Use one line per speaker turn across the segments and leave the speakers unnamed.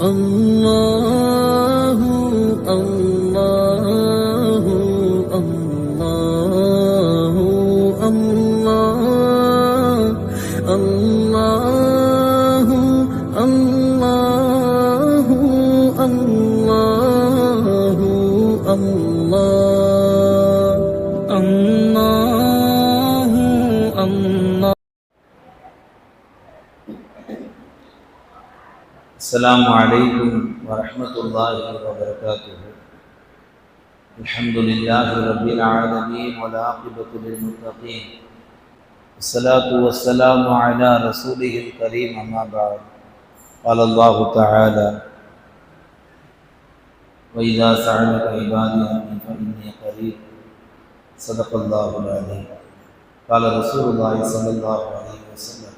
الله الله الله الله الله الله الله الله الله.
السلام عليكم ورحمة الله وبركاته. الحمد لله رب العالمين والعاقبة للمتقين، الصلاة والسلام على رسوله الكريم، أما بعد. قال الله تعالى: وإذا سألك عبادي عني فإني قريب. صدق الله العظيم. قال رسول الله صلى الله عليه وسلم: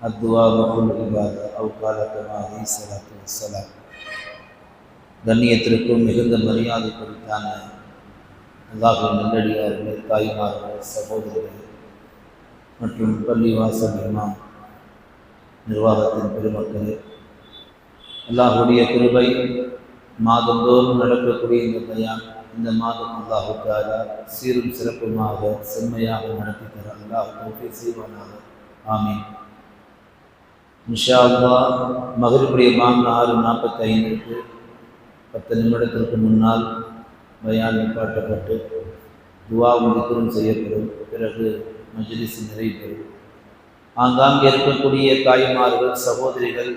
الدعاء مخل العبادة أو قال كما عليه الصلاة والسلام. கண்ணியத்திற்கும் மிகுந்த மரியாதை குறித்தான அல்லாஹ்வின் நல்லடியார்களே, தாய்மார்களே, சகோதரர்களே மற்றும் பள்ளிவாசல் இமாம் நிர்வாகத்தின் பெருமக்களே, அல்லாஹ்வுடைய கிருபை மாதந்தோறும் நடக்கக்கூடிய இந்த பயான் இந்த மாதம் அல்லாஹ் தஆலா சீரும் சிறப்புமாக செம்மையாக நடத்தி தர அல்லாஹ் தௌஃபீக் செய்வானாக. ஆமீன். இன்ஷா அல்லாஹ் மக்ரிபுடைய பாங்கு 6:45 10 நிமிடத்திற்கு முன்னால் பயான் நிப்பாட்டப்பட்டு துஆவும் திக்ரும் செய்யப்படும். பிறகு மஜ்லிஸ் நிறைவு பெறும். ஆங்காங்கே இருக்கக்கூடிய தாய்மார்கள், சகோதரிகள்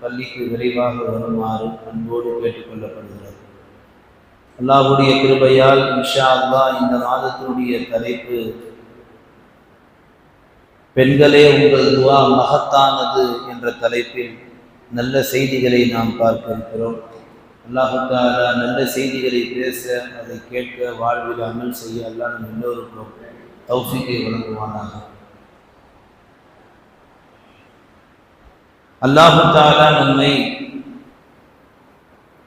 பள்ளிக்கு விரைவாக வருமாறு அன்போடு கேட்டுக்கொள்ளப்படுகிறது. அல்லாஹ்வுடைய கிருபையால் இன்ஷா அல்லாஹ் இந்த மாதத்தினுடைய தலைப்பு பெண்களே உங்கள் துஆ மகத்தானது என்ற தலைப்பில் நல்ல செய்திகளை நாம் பார்க்க இருக்கிறோம். அல்லாஹ் தஆலா நல்ல செய்திகளை பேச, அதை கேட்க, வாழ்வில் அமல் செய்ய அல்லாஹ் நம் எல்லோருக்கும் தௌஃபீக்கை வழங்குவானாக. அல்லாஹ் தஆலா நம்மை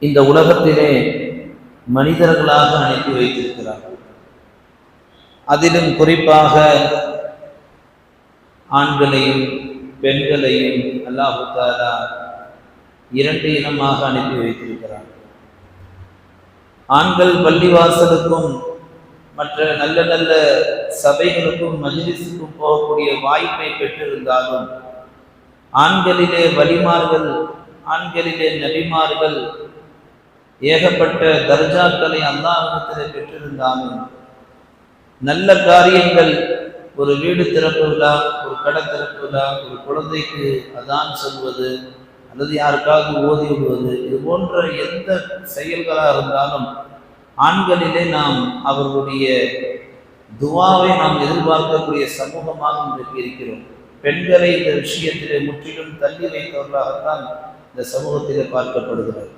இந்த உலகத்திலே மனிதர்களாக அனுப்பி வைத்திருக்கிறார். அதிலும் குறிப்பாக ஆண்களையும் பெண்களையும் அல்லாஹ் தஆலா 2 இனமாக அனுப்பி வைத்திருக்கிறார். ஆண்கள் பள்ளிவாசலுக்கும் மற்ற நல்ல நல்ல சபைகளுக்கும் மஜ்லிஸுக்கும் போகக்கூடிய வாய்ப்பை பெற்றிருந்தாலும், ஆண்களிலே வலிமார்கள், ஆண்களிலே நபிமார்கள் ஏகப்பட்ட தர்ஜாக்களை அல்லாஹ்விடத்திலே பெற்றிருந்தாலும், நல்ல காரியங்கள், ஒரு வீடு திறப்பு விழா, ஒரு கடை திறப்பு விழா, ஒரு குழந்தைக்கு அதான் சொல்வது அல்லது யாருக்காவது ஓதி விடுவது, இது போன்ற எந்த செயல்களாக இருந்தாலும் ஆண்களிலே நாம் அவர்களுடைய துஆவை நாம் எதிர்பார்க்கக்கூடிய சமூகமாக இன்றைக்கு இருக்கிறோம். பெண்களை இந்த விஷயத்திலே முற்றிலும் தள்ளி வைத்தவர்களாகத்தான் இந்த சமூகத்திலே பார்க்கப்படுகிறது.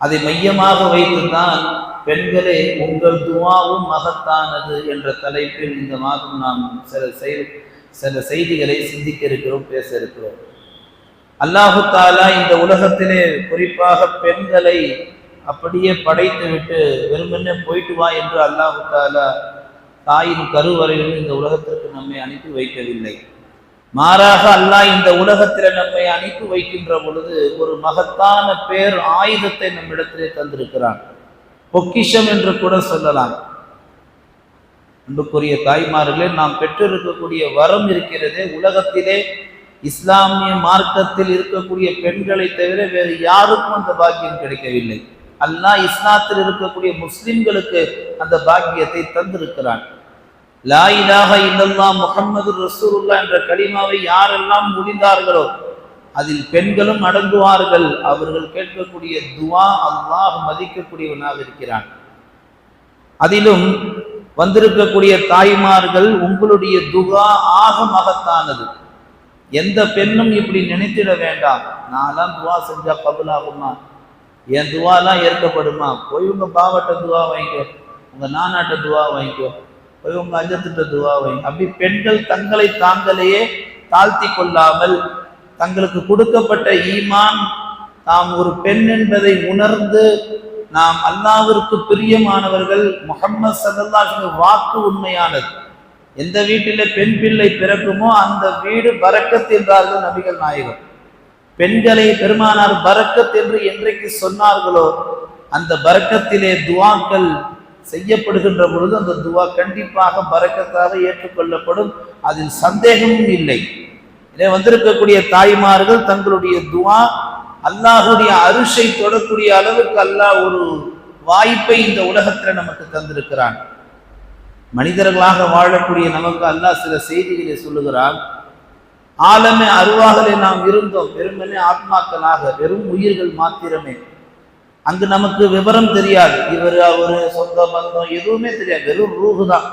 அதை மையமாக வைத்துதான் பெண்களே உங்கள் துஆவும் மகத்தானது என்ற தலைப்பில் இந்த மாதம் நாம் சில செய்திகளை சிந்திக்க இருக்கிறோம், பேச இருக்கிறோம். அல்லாஹ் தஆலா இந்த உலகத்திலே குறிப்பாக பெண்களை அப்படியே படைத்து விட்டு வெறுமனே போயிட்டு வா என்று அல்லாஹ் தஆலா தாயின் கருவறையில் இந்த உலகத்திற்கு நம்மை அனுப்பி வைக்கவில்லை. மாறாக அல்லாஹ் இந்த உலகத்தில் நம்மை அனுப்பி வைக்கின்ற பொழுது ஒரு மகத்தான பேர் ஆயுதத்தை நம்மிடத்திலே தந்திருக்கிறான். பொக்கிஷம் என்று கூட சொல்லலாம். அன்புக்குரிய தாய்மார்களே, நாம் பெற்றிருக்கக்கூடிய வரம் இருக்கிறதே, உலகத்திலே இஸ்லாமிய மார்க்கத்தில் இருக்கக்கூடிய பெண்களை தவிர வேறு யாருக்கும் அந்த பாக்கியம் கிடைக்கவில்லை. அல்லாஹ் இஸ்லாத்தில் இருக்கக்கூடிய முஸ்லிம்களுக்கு அந்த பாக்கியத்தை தந்திருக்கிறான். லா இலாஹ இல்லல்லாஹ் முஹம்மது ரசூலுல்லாஹ் என்ற கலிமாவை யாரெல்லாம் முடிந்தார்களோ அதில் பெண்களும் அடங்குவார்கள். அவர்கள் கேட்கக்கூடிய துஆ அல்லாஹ் மதிக்கக்கூடியவனாக இருக்கிறான். அதிலும் வந்திருக்கக்கூடிய தாய்மார்கள், உங்களுடைய துஆ ஆக மகத்தானது. எந்த பெண்ணும் இப்படி நினைத்திட வேண்டாம், நான்லாம் துஆ செஞ்சா கபூலாகுமா, என் துஆலாம் ஏற்கப்படுமா, போய் உங்க பாவட்ட துஆ வாங்கிக்கோ, உங்க நானாட்ட துஆ வாங்கிக்கோ, போய் உங்க அஜத்திட்ட துஆ வாங்கி. அப்படி பெண்கள் தங்களை தாங்களையே தாழ்த்தி கொள்ளாமல், தங்களுக்கு கொடுக்கப்பட்ட ஈமான், நாம் ஒரு பெண் என்பதை உணர்ந்து நாம் அல்லாஹ்விற்கு பிரியமானவர்கள், முஹம்மது ஸல்லல்லாஹு அலைஹி வஸல்லம் வாக்கு உண்மையானது. எந்த வீட்டிலே பெண் பிள்ளை பிறக்குமோ அந்த வீடு பரக்கத் என்றார்கள் நபிகள் நாயகம். பெண்களை பெருமானார் பரக்கத் என்று என்றைக்கு சொன்னார்களோ அந்த பரக்கத்திலே துவாக்கள் செய்யப்படுகின்ற பொழுது அந்த துவா கண்டிப்பாக பரக்கத்தாக ஏற்றுக்கொள்ளப்படும், அதில் சந்தேகமும் இல்லை. இதை வந்திருக்கக்கூடிய தாய்மார்கள் தங்களுடைய துவா அல்லாஹுடைய அரிசை தொடக்கூடிய அளவுக்கு அல்லாஹ் ஒரு வாய்ப்பை இந்த உலகத்தில் நமக்கு தந்திருக்கிறான். மனிதர்களாக வாழக்கூடிய நமக்கு அல்லாஹ் சில செய்திகளை சொல்லுகிறான். ஆலமே அருவாகலே நாம் இருந்தோம், வெறுமனே ஆத்மாக்களாக, வெறும் உயிர்கள் மாத்திரமே. அங்கு நமக்கு விவரம் தெரியாது, இவர் அவரு சொந்த பந்தம் எதுவுமே தெரியாது, வெறும் ரூஹு தான்.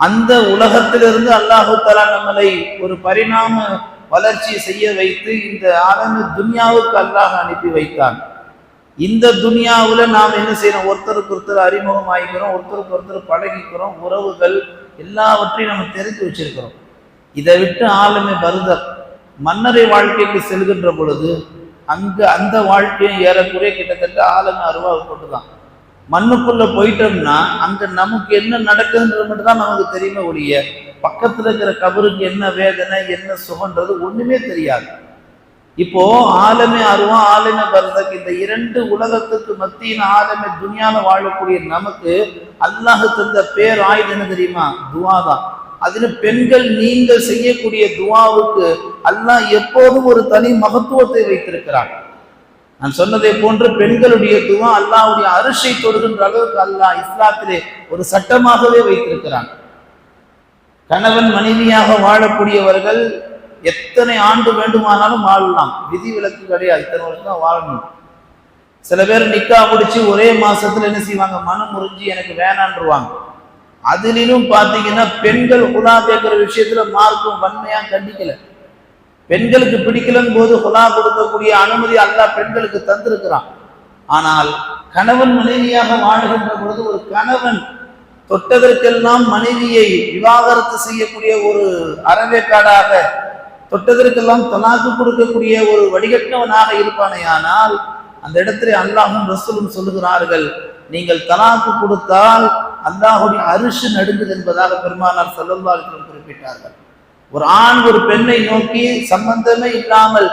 அந்த உலகத்திலிருந்து அல்லாஹு தஆலா நம்மளை ஒரு பரிணாம வளர்ச்சி செய்ய வைத்து இந்த ஆலமே துன்யாவுக்கு அல்லாஹ் அனுப்பி வைத்தான். இந்த துன்யாவில் நாம் என்ன செய்யறோம்? ஒருத்தருக்கு ஒருத்தர் அறிமுகம் ஆகிக்கிறோம், ஒருத்தருக்கு ஒருத்தர் பழகிக்கிறோம், உறவுகள் எல்லாவற்றையும் நம்ம தெரிஞ்சு வச்சிருக்கிறோம். இதை விட்டு ஆலமே பர்தக் மன்னரை வாழ்க்கைக்கு செல்கின்ற பொழுது அங்கு அந்த வாழ்க்கையும் ஏறக்குறைய கிட்டத்தட்ட ஆலமே அருவாவை கொண்டுதான். மண்ணுக்குள்ள போயிட்டோம்னா அங்க நமக்கு என்ன நடக்குதுன்றது மட்டும் தான் நமக்கு தெரியுமே ஒழிய பக்கத்துல இருக்கிற கபருக்கு என்ன வேதனை என்ன சுகன்றது ஒண்ணுமே தெரியாது. இப்போ ஆலமே அருவா ஆலமே பர்தக் இந்த இரண்டு உலகத்துக்கு மத்தியில் ஆலமே துனியால வாழக்கூடிய நமக்கு அல்லாஹ் தந்த பேர் ஆயுதம் என்ன தெரியுமா? துவா தான். அதுல பெண்கள் நீங்கள் செய்யக்கூடிய துவாவுக்கு அல்லாஹ் எப்போதும் ஒரு தனி மகத்துவத்தை வைத்திருக்கிறான். நான் சொன்னதை போன்று பெண்களுடைய துவா அல்லாஹ்வுடைய அரிசை தொடுகின்ற அளவுக்கு அல்லாஹ் இஸ்லாத்திலே ஒரு சட்டமாகவே வைத்திருக்கிறான். கணவன் மனைவியாக வாழக்கூடியவர்கள் எத்தனை ஆண்டு வேண்டுமானாலும் வாழலாம், விதி விலக்கு கிடையாது, இத்தனை வருஷம் தான் வாழணும். சில பேர் நிக்கா முடிச்சு ஒரே மாசத்துல என்ன செய்வாங்க? மனம் முறிஞ்சி எனக்கு வேணான்றுவாங்க. அதிலும் பார்த்தீங்கன்னா பெண்கள் ஹுலா கேட்கிற விஷயத்துல மார்க்கும் வன்மையா கண்டிக்கல. பெண்களுக்கு பிடிக்கலன்னு போது ஹுலா கொடுக்கக்கூடிய அனுமதி அல்லாஹ் பெண்களுக்கு தந்திருக்கிறான். ஆனால் கணவன் மனைவியாக வாழுகின்ற பொழுது ஒரு கணவன் தொட்டதற்கெல்லாம் மனைவியை விவாகரத்து செய்யக்கூடிய ஒரு அறவேக்காடாக, தொட்டதற்கெல்லாம் தலாக்கு கொடுக்கக்கூடிய ஒரு வடிகட்டவனாக இருப்பானேயானால் அந்த இடத்துல அல்லாஹும் ரசூலும் சொல்லுகிறார்கள், நீங்கள் தலாக்கு கொடுத்தால் அல்லாஹுடைய அரிசு நடுங்குது என்பதாக பெருமானார் ஸல்லல்லாஹு அலைஹி வஸல்லம் குறிப்பிட்டார்கள். ஒரு ஆண் ஒரு பெண்ணை நோக்கி சம்பந்தமே இல்லாமல்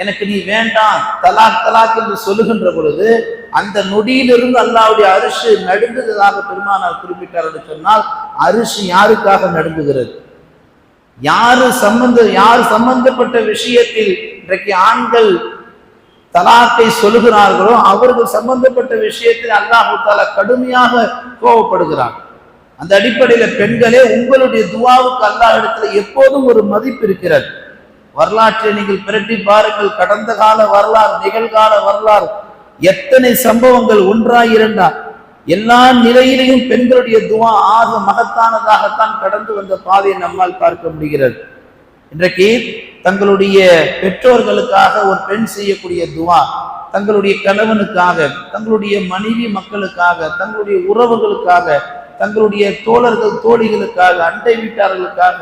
எனக்கு நீ வேண்டாம் தலாக் தலாக் என்று சொல்லுகின்ற பொழுது அந்த நொடியிலிருந்து அல்லாஹ்வுடைய அரிசு நடுங்குவதாக பெருமானார் குறிப்பிட்டார் என்று சொன்னால், அரிசு யாருக்காக நடுங்குகிறது? யார் சம்பந்தப்பட்ட விஷயத்தில் இன்றைக்கு ஆண்கள் தலாக்கை சொல்லுகிறார்களோ அவர்கள் சம்பந்தப்பட்ட விஷயத்தில் அல்லாஹ் தஆலா கடுமையாக கோபப்படுகிறார். அந்த அடிப்படையில பெண்களே, உங்களுடைய துஆவுக்கு அல்லாஹ் இடத்துல எப்போதும் ஒரு மதிப்பு இருக்கிறது. வரலாற்றை நீங்கள் பிரட்டி பாருங்கள், கடந்த கால வரலாறு, நிகழ்கால வரலாறு, எத்தனை சம்பவங்கள், ஒன்றா இரண்டா, எல்லா நிலையிலையும் பெண்களுடைய துஆ ஆக மகத்தானதாகத்தான் கடந்து வந்த பாதையை நம்மால் பார்க்க முடிகிறது. இன்றைக்கு தங்களுடைய பெற்றோர்களுக்காக ஒரு பெண் செய்யக்கூடிய துஆ, தங்களுடைய கணவனுக்காக, தங்களுடைய மனைவி மக்களுக்காக, தங்களுடைய உறவுகளுக்காக, தங்களுடைய தோழர்கள் தோழிகளுக்காக, அண்டை வீட்டார்களுக்காக,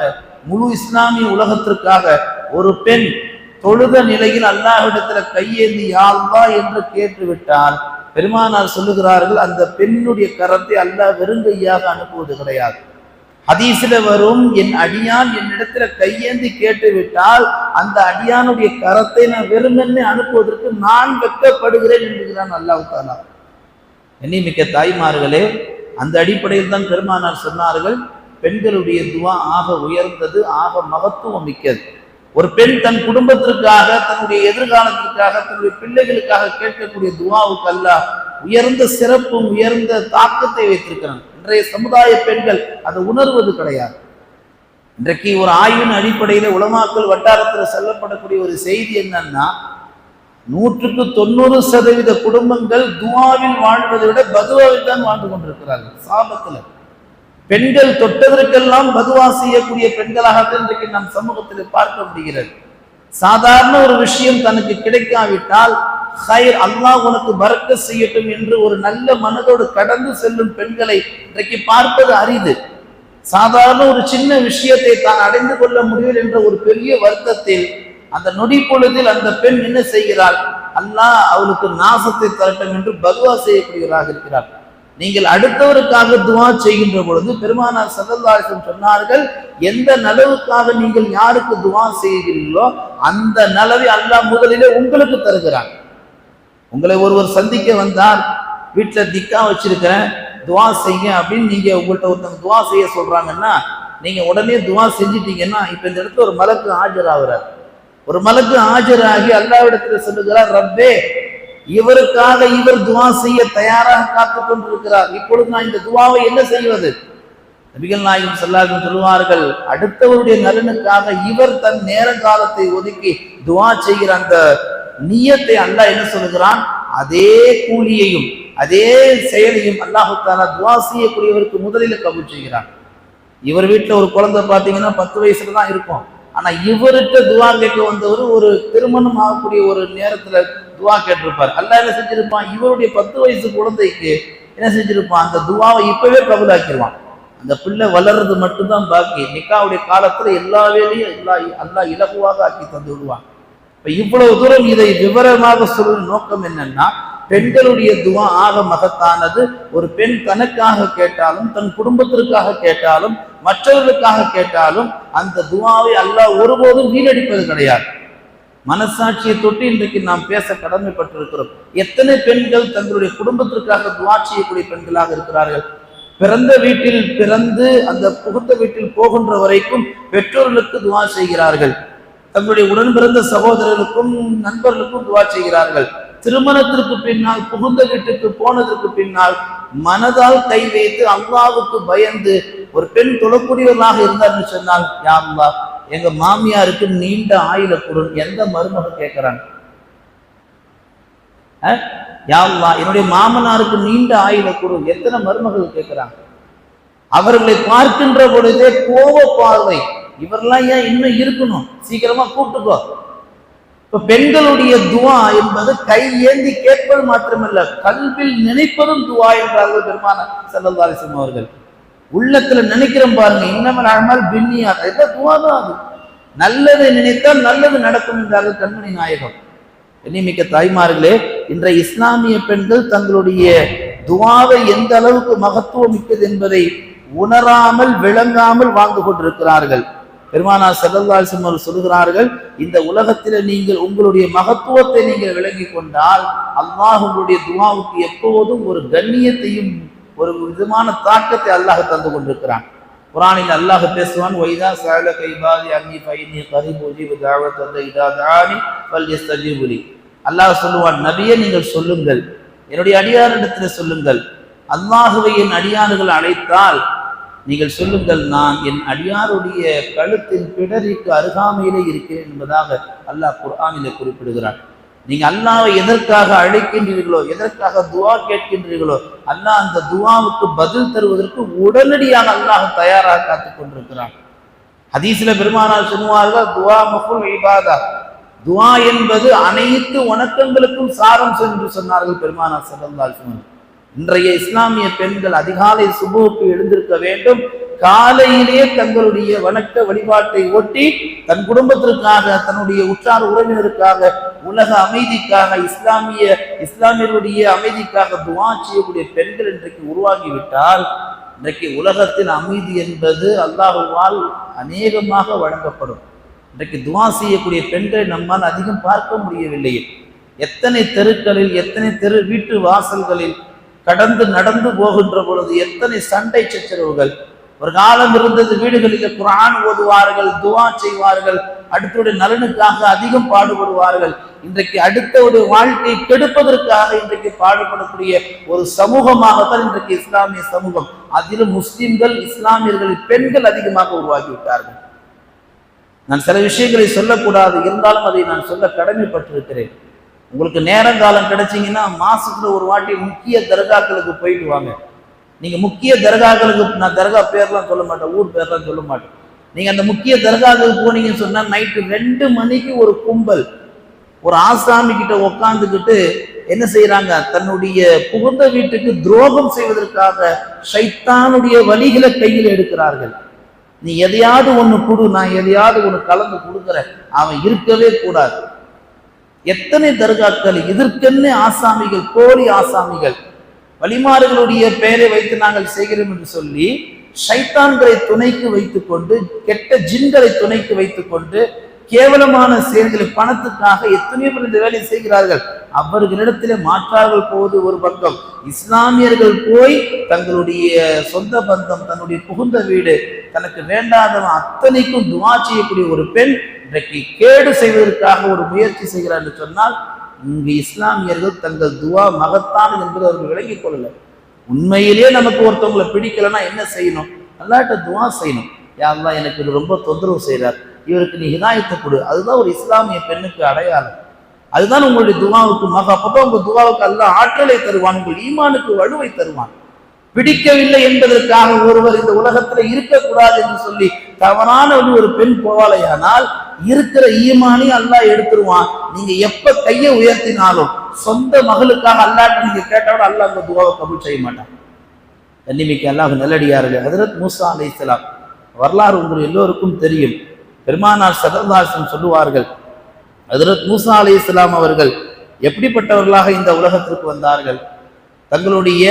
முழு இஸ்லாமிய உலகத்திற்காக ஒரு பெண் தொழுத நிலையில் அல்லாஹ்விடத்துல கையேந்தி யா அல்லாஹ் என்று கேட்டுவிட்டால் பெருமானார் சொல்லுகிறார்கள், அந்த பெண்ணுடைய கரத்தை அல்லாஹ் வெறுங்கையாக அனுப்புவது கிடையாது. ஹதீஸ்ல வரும், என் அடியான் என்னிடத்துல கையேந்தி கேட்டு விட்டால் அந்த அடியானுடைய கரத்தை நான் வெறுமென்னே அனுப்புவதற்கு நான் வெட்கப்படுகிறேன் என்கிறான் அல்லாஹ் தஆலா. எண்ணிமிக்க தாய்மார்களே, அந்த அடிப்படையில் தான் பெருமானார் சொன்னார்கள், பெண்களுடைய துஆ ஆக உயர்ந்தது, ஆக மகத்துவம் மிக்கது. ஒரு பெண் தன் குடும்பத்திற்காக, தன்னுடைய எதிர்காலத்திற்காக, தன்னுடைய பிள்ளைகளுக்காக கேட்கக்கூடிய துஆவுக்கு அல்லாஹ் உயர்ந்த சிறப்பும் உயர்ந்த தாக்கத்தை வைத்திருக்கிறான். இன்றைய சமுதாய பெண்கள் அதை உணர்வது கிடையாது. இன்றைக்கு ஒரு ஆய்வின் அடிப்படையில உலமாக்கள் வட்டாரத்தில் சொல்லப்படக்கூடிய ஒரு செய்தி என்னன்னா, 100% குடும்பங்கள் துஆவில் வாழ்வதை விட பதுவாவில் தான் வாழ்ந்து கொண்டிருக்கிறார்கள். சாபத்துல பெண்கள் தொட்டதற்கெல்லாம் பதுவா செய்யக்கூடிய பெண்களாக இன்றைக்கு நம் சமூகத்தில் பார்க்க முடிகிறது. சாதாரண ஒரு விஷயம் தனக்கு கிடைக்காவிட்டால் ஹைர், அல்லாஹ் உனக்கு பரக்கத் செய்யட்டும் என்று ஒரு நல்ல மனதோடு கடந்து செல்லும் பெண்களை இன்றைக்கு பார்ப்பது அரிது. சாதாரண ஒரு சின்ன விஷயத்தை தான் அடைந்து கொள்ள முடியவில்லை என்ற ஒரு பெரிய வருத்தத்தில் அந்த நொடி பொழுதில் அந்த பெண் என்ன செய்கிறாள்? அல்லாஹ் அவளுக்கு நாசத்தை தரட்டும் என்று பதுவா செய்யக்கூடியவராக இருக்கிறார். நீங்கள் அடுத்தவருக்காக துவா செய்கின்ற பொழுது பெருமானார் ஸல்லல்லாஹு அலைஹி வஸல்லம் சொன்னார்கள், எந்த நலவுக்காக நீங்கள் யாருக்கு துவா செய்கிறீர்களோ அந்த நலவை அல்லாஹ் முதலிலே உங்களுக்கு தருகிறான். உங்களை ஒருவர் சந்திக்க வந்தார், வீட்டில் திக்கா வச்சிருக்கிறேன் துவா செய்ய அப்படின்னு நீங்க உங்கள்கிட்ட ஒருத்தவங்க துவா செய்ய சொல்றாங்கன்னா நீங்க உடனே துவா செஞ்சிட்டீங்கன்னா இப்ப இந்த இடத்துல ஒரு மலக்கு ஆஜராகிறார். ஒரு மலக்கு ஆஜராகி அல்லாஹ்விடத்தில் சொல்லுகிறார், ரப்பே இவருக்காக இவர் துவா செய்ய தயாராக காத்துக் கொண்டிருக்கிறார், இப்பொழுது நான் இந்த துவாவை என்ன செய்வது? நபிகள் நாயகம் ஸல்லல்லாஹு அலைஹி வஸல்லம் சொல்வார்கள், அடுத்தவருடைய நலனுக்காக இவர் தன் நேர காலத்தை ஒதுக்கி துவா செய்கிற அந்த நியத்தை அல்லாஹ் என்ன சொல்லுகிறான், அதே கூலியையும் அதே செயலையும் அல்லாஹ் தஆலா துவா செய்யக்கூடியவருக்கு முதலில் கபூல் செய்கிறான். இவர் வீட்டில் ஒரு குழந்தை பார்த்தீங்கன்னா 10 வயசுல தான் இருக்கும். ஆனா இவர்கிட்ட துவா கேட்க வந்தவர் ஒரு திருமணம் ஆகக்கூடிய ஒரு நேரத்துல துவா கேட்டிருப்பார். அல்லாஹ் என்ன செஞ்சிருப்பான், இவருடைய 10 வயசு குழந்தைக்கு என்ன செஞ்சிருப்பான், அந்த துவாவை இப்பவே கபூலாக்கிடுவான். அந்த பிள்ளை வளர்றது மட்டும்தான் பாக்கி. நிக்காவுடைய காலத்துல எல்லா வேலையும் அல்லாஹ் இலகுவாக ஆக்கி தந்து விடுவான். இப்ப இவ்வளவு தூரம் இதை விவரமாக சொல்ற நோக்கம் என்னன்னா, பெண்களுடைய துவா ஆக மகத்தானது. ஒரு பெண் தனக்காக கேட்டாலும் தன் குடும்பத்திற்காக கேட்டாலும் மற்றவர்களுக்காக கேட்டாலும் அந்த துவாவை அல்லாஹ் ஒருபோதும் வீணடிப்பது கிடையாது. மனசாட்சியை தொட்டு இன்றைக்கு நாம் பேச கடமைப்பட்டிருக்கிறோம். எத்தனை பெண்கள் தங்களுடைய குடும்பத்திற்காக துவா செய்யக்கூடிய பெண்களாக இருக்கிறார்கள். பிறந்த வீட்டில் பிறந்து அந்த புகுந்த வீட்டில் போகின்ற வரைக்கும் பெற்றோர்களுக்கு துவா செய்கிறார்கள். தங்களுடைய உடன் பிறந்த சகோதரர்களுக்கும் நண்பர்களுக்கும் துவா செய்கிறார்கள். திருமணத்திற்கு பின்னால் புகுந்த வீட்டுக்கு போனதற்கு பின்னால் மனதால் கை வைத்து அல்லாஹ்வுக்கு பயந்து ஒரு பெண் தொழக்கூடியவர்களாக இருந்தார்னு சொன்னால், யா அல்லாஹ் எங்க மாமியாருக்கு நீண்ட ஆயுள கொடு. எந்த மருமக கேட்கிறாங்க, யா அல்லாஹ் என்னுடைய மாமனாருக்கு நீண்ட ஆயுள கொடு. எத்தனை மருமகள் கேட்கிறாங்க. அவர்களை பார்க்கின்ற பொழுதே கோப பார்வை, இவரெல்லாம் ஏன் இன்னும் இருக்கணும், சீக்கிரமா கூப்பிட்டுக்கோ. இப்ப பெண்களுடைய துவா என்பது கை ஏந்தி கேட்பது மாத்திரமல்ல, கல்வில் நினைப்பதும் துவா என்றார்கள் பெருமானார் ஸல்லல்லாஹு அலைஹி வஸல்லம் அவர்கள். உள்ளத்துல நினைக்கிறோம் பாருங்க, இன்னமல் அமல் பின்னியாத், எல்லாம் துவா தான். அது நல்லதை நினைத்தால் நல்லது நடக்கும் என்றார்கள் கண்மணி நாயகம். எண்ணிமிக்க தாய்மார்களே, இன்றைய இஸ்லாமிய பெண்கள் தங்களுடைய துவாவை எந்த அளவுக்கு மகத்துவம் மிக்கது என்பதை உணராமல் விளங்காமல் வாழ்ந்து கொண்டிருக்கிறார்கள். பெருமானார் ஸல்லல்லாஹு அலைஹி வஸல்லம் சொல்கிறார்கள், இந்த உலகத்தில் நீங்கள் உங்களுடைய மகத்துவத்தை நீங்கள் விளங்கி கொண்டால் அல்லாஹ் உங்களுடைய துவாவுக்கு எப்போதும் ஒரு கண்ணியத்தையும் ஒரு விதமான தாக்கத்தை அல்லாஹ் தந்து கொண்டிருக்கிறான். குர்ஆனில் அல்லாஹ் பேசுவான், வைதா ஸஅலக இபாதி அன்னி ஃபஇன்னி கரீபு உஜீபு தஅவத இதா தஆனி ஃபல்யஸ்தஜீபு லி. அல்லாஹ் சொல்லுவான், நபியே நீங்கள் சொல்லுங்கள், என்னுடைய அடியாரிடத்தில் சொல்லுங்கள், அல்லாஹ்வை என் அடியார்கள் அழைத்தால் நீங்கள் சொல்லுங்கள், நான் என் அடியாருடைய கழுத்தின் பிடரிக்கு அருகாமையிலே இருக்கிறேன் என்பதாக அல்லாஹ் குர்ஆனிலே குறிப்பிடுகிறான். நீங்க அல்லாஹ்வை எதற்காக அழைக்கின்றீர்களோ, எதற்காக துவா கேட்கின்றீர்களோ, அல்லாஹ் அந்த துவாவுக்கு பதில் தருவதற்கு உடனடியாக அல்லாஹ் தயாராக காத்துக் கொண்டிருக்கிறான். ஹதீஸ்ல பெருமானார் சொல்லுவார்கள், துவா மஃபுல் இபாதா, துவா என்பது அனைத்து வணக்கங்களுக்கும் சாரம் என்று சொன்னார்கள் பெருமானார் ஸல்லல்லாஹு அலைஹி வஸல்லம். இன்றைய இஸ்லாமிய பெண்கள் அதிகாலை சுபுவுக்கு எழுந்திருக்க வேண்டும். காலையிலே தங்களுடைய வணக்க வழிபாட்டை ஒட்டி தன் குடும்பத்திற்காக, தன்னுடைய உற்றார் உறவினருக்காக, உலக அமைதிக்காக, இஸ்லாமியர்களுடைய அமைதிக்காக துவா செய்யக்கூடிய பெண்கள் இன்றைக்கு உருவாகிவிட்டால் இன்றைக்கு உலகத்தின் அமைதி என்பது அல்லாஹ்வால் அநேகமாக வழங்கப்படும். இன்றைக்கு துவா செய்யக்கூடிய பெண்களை நம்மால் அதிகம் பார்க்க முடியவில்லையே. எத்தனை தெருக்களில், எத்தனை வீட்டு வாசல்களில் கடந்து நடந்து போகின்ற பொழுது எத்தனை சண்டை சச்சரவுகள். ஒரு காலம் இருந்தது, வீடுகளில் குர்ஆன் ஓதுவார்கள், துவா செய்வார்கள், அடுத்தவருடைய நலனுக்காக அதிகம் பாடுபடுவார்கள். இன்றைக்கு அடுத்தவருடைய வாழ்க்கையை கெடுப்பதற்காக இன்றைக்கு பாடுபடக்கூடிய ஒரு சமூகமாகத்தான் இன்றைக்கு இஸ்லாமிய சமூகம். அதிலும் முஸ்லிம்கள், இஸ்லாமியர்கள், பெண்கள் அதிகமாக உருவாகிவிட்டார்கள். நான் சில விஷயங்களை சொல்லக்கூடாது, இருந்தாலும் அதை நான் சொல்ல கடமைப்பட்டிருக்கிறேன். உங்களுக்கு நேரங்காலம் கிடைச்சிங்கன்னா மாசத்துல ஒரு வாட்டி முக்கிய தர்காக்களுக்கு போயிட்டு வாங்க. நீங்க முக்கிய தர்காக்களுக்கு, நான் தர்கா பேர்லாம் சொல்ல மாட்டேன், ஊர் பேர்லாம் சொல்ல மாட்டேன். நீங்க அந்த முக்கிய தர்காக்களுக்கு போனீங்கன்னு சொன்னா நைட்டு 2 மணிக்கு ஒரு கும்பல் ஒரு ஆசாமி கிட்ட உக்காந்துக்கிட்டு என்ன செய்யறாங்க, தன்னுடைய புகுந்த வீட்டுக்கு துரோகம் செய்வதற்காக ஷைத்தானுடைய வழிகளை கையில் எடுக்கிறார்கள். நீ எதையாவது ஒண்ணு கொடு, நான் எதையாவது ஒண்ணு கலந்து கொடுக்குறேன், அவன் இருக்கவே கூடாது. எத்தனை தர்காக்கள் இதற்கென்ன ஆசாமிகள், போலி ஆசாமிகள். வழிமாறுகளுடைய பெயரை வைத்து நாங்கள் செய்கிறோம் என்று சொல்லி ஷைத்தான்களை துணைக்கு வைத்துக் கொண்டு, கெட்ட ஜின்களை துணைக்கு வைத்துக் கொண்டு கேவலமான செயல்களை பணத்துக்காக எத்தனையோ பேர் இந்த வேலையை செய்கிறார்கள். அவர்களிடத்திலே மாற்றார்கள் போவது ஒரு பக்கம், இஸ்லாமியர்கள் போய் தங்களுடைய சொந்த பந்தம், தன்னுடைய புகுந்த வீடு, தனக்கு வேண்டாதவன் அத்தனைக்கும் துவா செய்யக்கூடிய ஒரு பெண் இன்றைக்கு கேடு செய்வதற்காக ஒரு முயற்சி செய்கிறார் என்று சொன்னால், இங்கு இஸ்லாமியர்கள் தங்கள் துவா மகத்தானது என்பதை அவர்கள் விளங்கிக் கொள்ளல. உண்மையிலேயே நமக்கு ஒருத்தவங்களை பிடிக்கலன்னா என்ன செய்யணும்? அல்லாஹ்ட்ட துவா செய்யணும். யா அல்லாஹ், எனக்கு இது ரொம்ப தொந்தரவு செய்கிறார், இவருக்கு நீ ஹிதாயத்தை கொடு. அதுதான் ஒரு இஸ்லாமிய பெண்ணுக்கு அடையாளம். அதுதான் உங்களுடைய துவாவுக்கு அப்பதான் உங்க துவாவுக்கு அல்லாஹ் ஆற்றலை தருவான், உங்கள் ஈமானுக்கு வலுவை தருவான். பிடிக்கவில்லை என்பதற்காக ஒருவர் இந்த உலகத்துல இருக்கக்கூடாது என்று சொல்லி தவறான ஒரு பெண் போவாளையானால் இருக்கிற ஈமானையும் அல்லாஹ் எடுத்துருவான். நீங்க எப்ப கையை உயர்த்தினாலும் சொந்த மகளுக்காக அல்லாஹ்ட்ட நீங்க கேட்டாலும் அல்லாஹ் அந்த துவாவை கபூல் செய்ய மாட்டான். கண்ணிமிக்க அல்லாஹ் நல்லடியார்களே, ஹஜ்ரத் மூசா அலைஹிஸ்ஸலாம் வரலாறு உங்கள் எல்லோருக்கும் தெரியும். பெருமானார் ஸல்லல்லாஹு அலைஹி வஸல்லம் சொல்லுவார்கள், ஹஜ்ரத் மூசா அலைஹிஸ்ஸலாம் அவர்கள் எப்படிப்பட்டவர்களாக இந்த உலகத்திற்கு வந்தார்கள்? தங்களுடைய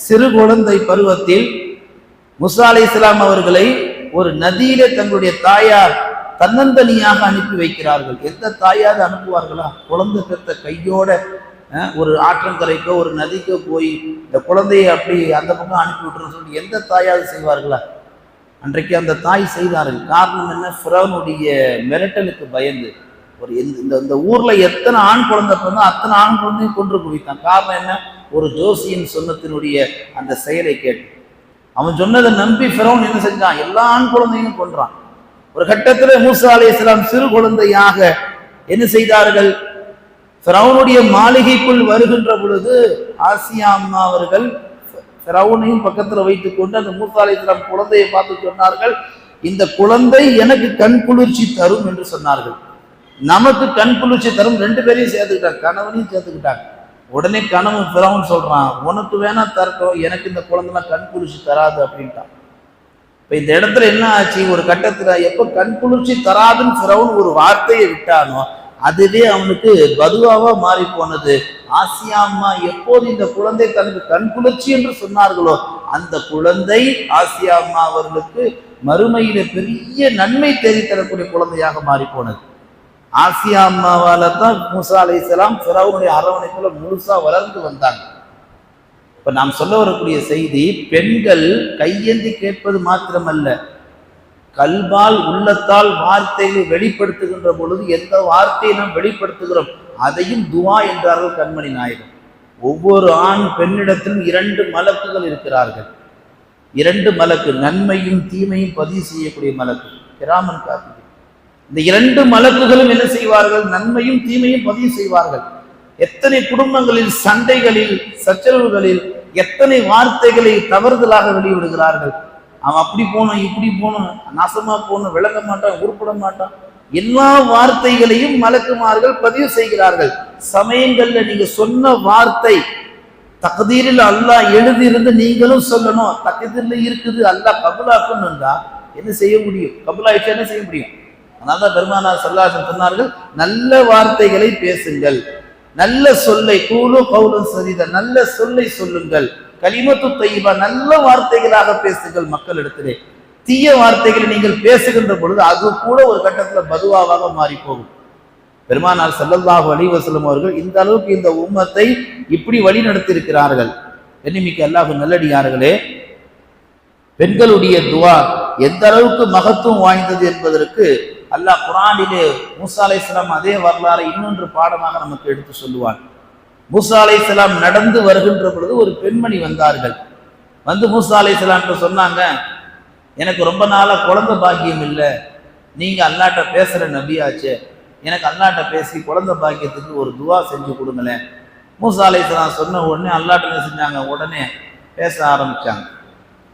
சிறு குழந்தை பருவத்தில் மூசா அலைஹிஸ்ஸலாம் அவர்களை ஒரு நதியிலே தங்களுடைய தாயார் தன்னந்தனியாக அனுப்பி வைக்கிறார்கள். எந்த தாயாவது அனுப்புவார்களா? குழந்தை பெற்ற கையோட ஒரு ஆற்றங்கரைக்கோ ஒரு நதிக்கோ போய் இந்த குழந்தையை அப்படி அந்த பக்கம் அனுப்பி விட்டுருன்னு சொல்லி எந்த தாயாவது செய்வார்களா? அன்றைக்கு அந்த தாய் செய்தார்கள். காரணம் என்ன? ஃபிரௌனுடைய மிரட்டலுக்கு பயந்து. ஒரு இந்த ஊர்ல எத்தனை ஆண் குழந்தை பிறந்தோ அத்தனை ஆண் குழந்தையும் கொன்று குவித்தான். காரணம் என்ன? ஒரு ஜோசியின் சொன்னத்தினுடைய அந்த செயலை கேட்டு அவன் சொன்னதை நம்பி ஃபிரௌன் என்ன செஞ்சான்? எல்லா ஆண் குழந்தையும் கொன்றான். ஒரு கட்டத்தில் மூசா அலைஹிஸ்ஸலாம் சிறு குழந்தையாக என்ன செய்தார்கள்? ஃபிரௌனுடைய மாளிகைக்குள் வருகின்ற பொழுது ஆசியா அம்மா அவர்கள் ஃபிரௌனையும் பக்கத்துல வைத்துக் கொண்டு அந்த மூசா அலைஹிஸ்ஸலாம் குழந்தையை பார்த்து சொன்னார்கள், இந்த குழந்தை எனக்கு கண் குளிர்ச்சி தரும் என்று சொன்னார்கள். நமக்கு கண் குளிர்ச்சி தரும், ரெண்டு பேரையும் சேர்த்துக்கிட்டாங்க, கணவனையும் சேர்த்துக்கிட்டாங்க. உடனே கணவன் ஃபிரௌன் சொல்றான், உனக்கு வேணா தரட்டும், எனக்கு இந்த குழந்தைலாம் கண் குளிர்ச்சி தராது அப்படின்ட்டான். இப்ப இந்த இடத்துல என்ன ஆச்சு? ஒரு கட்டத்துல எப்ப கண் குளிர்ச்சி தராதுன்னு ஃபிரௌன் ஒரு வார்த்தையை விட்டானோ அதுவே அவனுக்கு பதுவாவா மாறி போனது. ஆசியா அம்மா எப்போது இந்த குழந்தை தனக்கு கண் குளிர்ச்சி என்று சொன்னார்களோ அந்த குழந்தை ஆசியா அம்மா அவர்களுக்கு மறுமையில பெரிய நன்மை தேடித்தரக்கூடிய குழந்தையாக மாறி போனது. ஆசியா அம்மாவால தான் மூசா அலைஹிஸ்ஸலாம் ஃபிரௌனுடைய அரவணைப்புல முழுசா வளர்ந்து வந்தாங்க. இப்ப நாம் சொல்ல வரக்கூடிய செய்தி, பெண்கள் கையேந்தி கேட்பது மாத்திரமல்ல, கல்பால் உள்ளத்தால் வார்த்தைகளை வெளிப்படுத்துகின்ற பொழுது எந்த வார்த்தையை நாம் வெளிப்படுத்துகிறோம் அதையும் துவா என்றார்கள் கண்மணி நாயகம். ஒவ்வொரு ஆண் பெண்ணிடத்திலும் 2 மலக்குகள் இருக்கிறார்கள். 2 மலக்கு, நன்மையும் தீமையும் பதிவு செய்யக்கூடிய மலக்கு, கிராமன் காப்பி. இந்த 2 மலக்குகளும் என்ன செய்வார்கள்? நன்மையும் தீமையும் பதிவு செய்வார்கள். எத்தனை குடும்பங்களில் சண்டைகளில் சச்சரவுகளில் எத்தனை வார்த்தைகளை தவறுதலாக வெளியிடுகிறார்கள். அவன் அப்படி போனோம், இப்படி போனோம், நாசமா போகணும், விளங்க மாட்டான், உருப்பட மாட்டான், எல்லா வார்த்தைகளையும் மலக்குமார்கள் பதிவு செய்கிறார்கள். சமயங்கள்ல நீங்க சொன்ன வார்த்தை தக்தீரில் அல்லாஹ் எழுதியிருந்து நீங்களும் சொல்லணும், தக்தீர்ல இருக்குது அல்லாஹ் கபுலாக்குன்னு என்ன செய்ய முடியும்? கபுலாயிட்டு என்ன செய்ய முடியும்? அதனால்தான் பெருமானார் ஸல்லல்லாஹு அலைஹி வஸல்லம் சொன்னார்கள், நல்ல வார்த்தைகளை பேசுங்கள், நல்ல சொல்லை, கூலு கௌலன் சதீதா, நல்ல சொல்லை சொல்லுங்கள், கலிமத்து தையிபா, நல்ல வார்த்தைகளாக பேசுங்கள் மக்களிடத்திலே. தீய வார்த்தைகளை நீங்கள் பேசுகின்ற பொழுது அது கூட ஒரு கட்டத்துல பதுவாவாக மாறி போகும். பெருமானார் ஸல்லல்லாஹு அலைஹி வஸல்லம் அவர்கள் இந்த அளவுக்கு இந்த உம்மத்தை இப்படி வழி நடத்தி இருக்கிறார்கள். எண்ணிமிக்க அல்லாஹ் நல்லடியார்களே, பெண்களுடைய துவா எந்த அளவுக்கு மகத்துவம் வாய்ந்தது என்பதற்கு அல்லாஹ் குர்ஆனிலே மூசா அலைஹிஸ்ஸலாம் அதே வரலாறை இன்னொன்று பாடமாக நமக்கு எடுத்து சொல்லுவான். மூசா அலைஹிஸ்ஸலாம் நடந்து வருகின்ற பொழுது ஒரு பெண்மணி வந்தார்கள். வந்து மூசா அலைஹிஸ்ஸலாம் சொன்னாங்க, எனக்கு ரொம்ப நாளா குழந்தை பாக்கியம் இல்லை, நீங்க அல்லாஹ்ட்ட பேசுற நபியாச்சே, எனக்கு அல்லாஹ்ட்ட பேசி குழந்தை பாக்கியத்துக்கு ஒரு துவா செஞ்சு கொடுங்களேன். மூசா அலைஹிஸ்ஸலாம் சொன்ன உடனே அல்லாஹ்ட்ட என்ன செஞ்சாங்க? உடனே பேச ஆரம்பிச்சாங்க.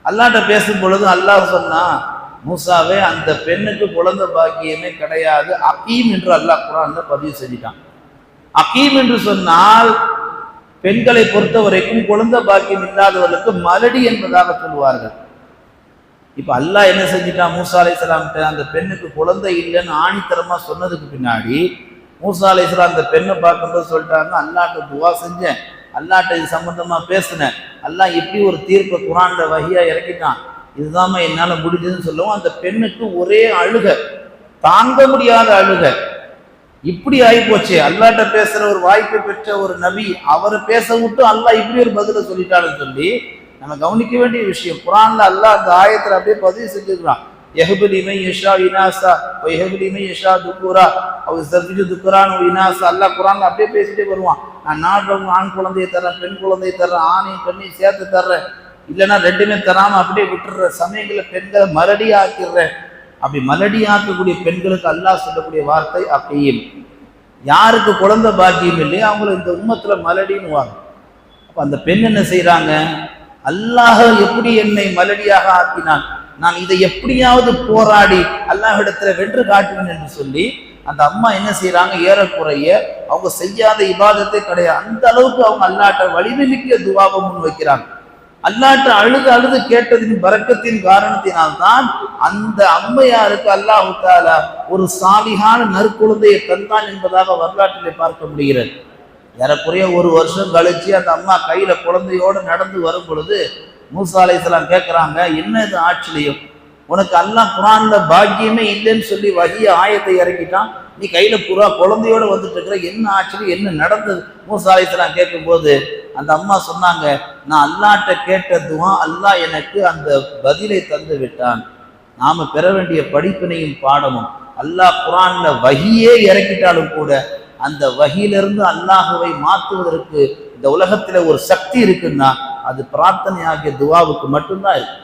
அல்லாஹ்ட்ட பேசும் பொழுது அல்லாஹ் சொன்னா, மூசாவே அந்த பெண்ணுக்கு குழந்தை பாக்கியமே கிடையாது, அகீம் என்று அல்லாஹ் குர்ஆன்ல பதிவு செஞ்சிட்டான். அகீம் என்று சொன்னால் பெண்களை பொறுத்த வரைக்கும் குழந்தை பாக்கியம் இல்லாதவர்களுக்கு மலடி என்பதாக சொல்லுவார்கள். இப்ப அல்லாஹ் என்ன செஞ்சிட்டான்? மூசா அலைஹிஸ்ஸலாம் அந்த பெண்ணுக்கு குழந்தை இல்லைன்னு ஆணித்தரமா சொன்னதுக்கு பின்னாடி மூசா அலைஹிஸ்ஸலாம் அந்த பெண்ணை பார்க்கும்போது சொல்லிட்டாங்க, அல்லாஹ்ட்ட துவா செஞ்சேன், அல்லாட்ட இது சம்பந்தமா பேசினேன், அல்லாஹ் இப்படி ஒரு தீர்ப்பை குரான்ல வஹியா இறக்கிட்டான், இதுதாம்மா என்னால முடிஞ்சதுன்னு சொல்லவும் அந்த பெண்ணுக்கு ஒரே அழுக, தாங்க முடியாத அழுக. இப்படி ஆகி போச்சு, அல்லாட்ட பேசுற ஒரு வாய்ப்பை பெற்ற ஒரு நபி அவரை பேச விட்டு அல்லாஹ் இப்படி ஒரு பதில சொல்லிட்டான்னு சொல்லி நம்ம கவனிக்க வேண்டிய விஷயம். குரான்ல அல்லாஹ் அந்த ஆயத்துல அப்படியே பதிவு செஞ்சுக்கிறான். யஹ்புலிமை யஷா இனாசா யஹ்புலிமை யஷா துக்குரா அவர் சர்ஜு துக்குரான் இனாசா. அல்லாஹ் குரான்ல அப்படியே பேசிட்டே வருவான். நான் நாடுறவங்க ஆண் குழந்தையை தர்றேன், பெண் குழந்தையை தர்றேன், ஆணையும் பெண்ணையும் சேர்த்து தர்றேன், இல்லைன்னா ரெண்டுமே தராம அப்படியே விட்டுற சமயங்களை பெண்களை மலடி ஆக்கிடுறேன். அப்படி மலடி ஆக்கக்கூடிய பெண்களுக்கு அல்லாஹ் சொல்லக்கூடிய வார்த்தை அக்கையும். யாருக்கு குழந்தை பாக்கியம் இல்லையோ அவங்கள இந்த உம்மத்துல மலடின்னு வாங்க. அப்ப அந்த பெண் என்ன செய்யறாங்க, அல்லாஹ் எப்படி என்னை மலடியாக ஆக்கினான், நான் இதை எப்படியாவது போராடி அல்லாஹ்விடத்துல வென்று காட்டுவேன் என்று சொல்லி அந்த அம்மா என்ன செய்யறாங்க, ஏறக்குறைய அவங்க செய்யாத இபாதத்தை கிடையாது, அந்த அளவுக்கு அவங்க அல்லாட்ட வலிமை மிக்க துவாவை முன் வைக்கிறாங்க. அல்லாட்ட அழுது அழுது கேட்டதின் பரக்கத்தின் காரணத்தினால்தான் அந்த அம்மையாருக்கு அல்லாஹ் தஆலா ஒரு சாலிகான நற்குழந்தையை தந்தான் என்பதாக வரலாற்றிலே பார்க்க முடிகிறது. ஏறக்குறைய ஒரு வருஷம் கழிச்சு அந்த அம்மா கையில குழந்தையோடு நடந்து வரும் பொழுது மூசா அலைஹிஸ்ஸலாம் கேட்கிறாங்க, என்ன இது ஆச்சரியம், உனக்கு அல்லாஹ் குரான்ல பாக்கியமே இல்லைன்னு சொல்லி வஹிய ஆயத்தை இறக்கிட்டான், நீ கையில குழந்தையோட வந்துட்டு இருக்கிற, என்ன ஆச்சரியம், என்ன நடந்தது? மூசா அலைஹிஸ்ஸலாம் கேட்கும்போது அந்த அம்மா சொன்னாங்க, நான் அல்லாட்ட கேட்ட துவா அல்லாஹ் எனக்கு அந்த பதிலை தந்து விட்டான். நாம பெற வேண்டிய படிப்பினையும் பாடமும் அல்லாஹ் குரான்ல வஹியே இறக்கிட்டாலும் கூட அந்த வஹியிலிருந்து அல்லாஹுவை மாற்றுவதற்கு இந்த உலகத்துல ஒரு சக்தி இருக்குன்னா அது பிரார்த்தனை ஆகிய துவாவுக்கு மட்டும்தான் இருக்கு.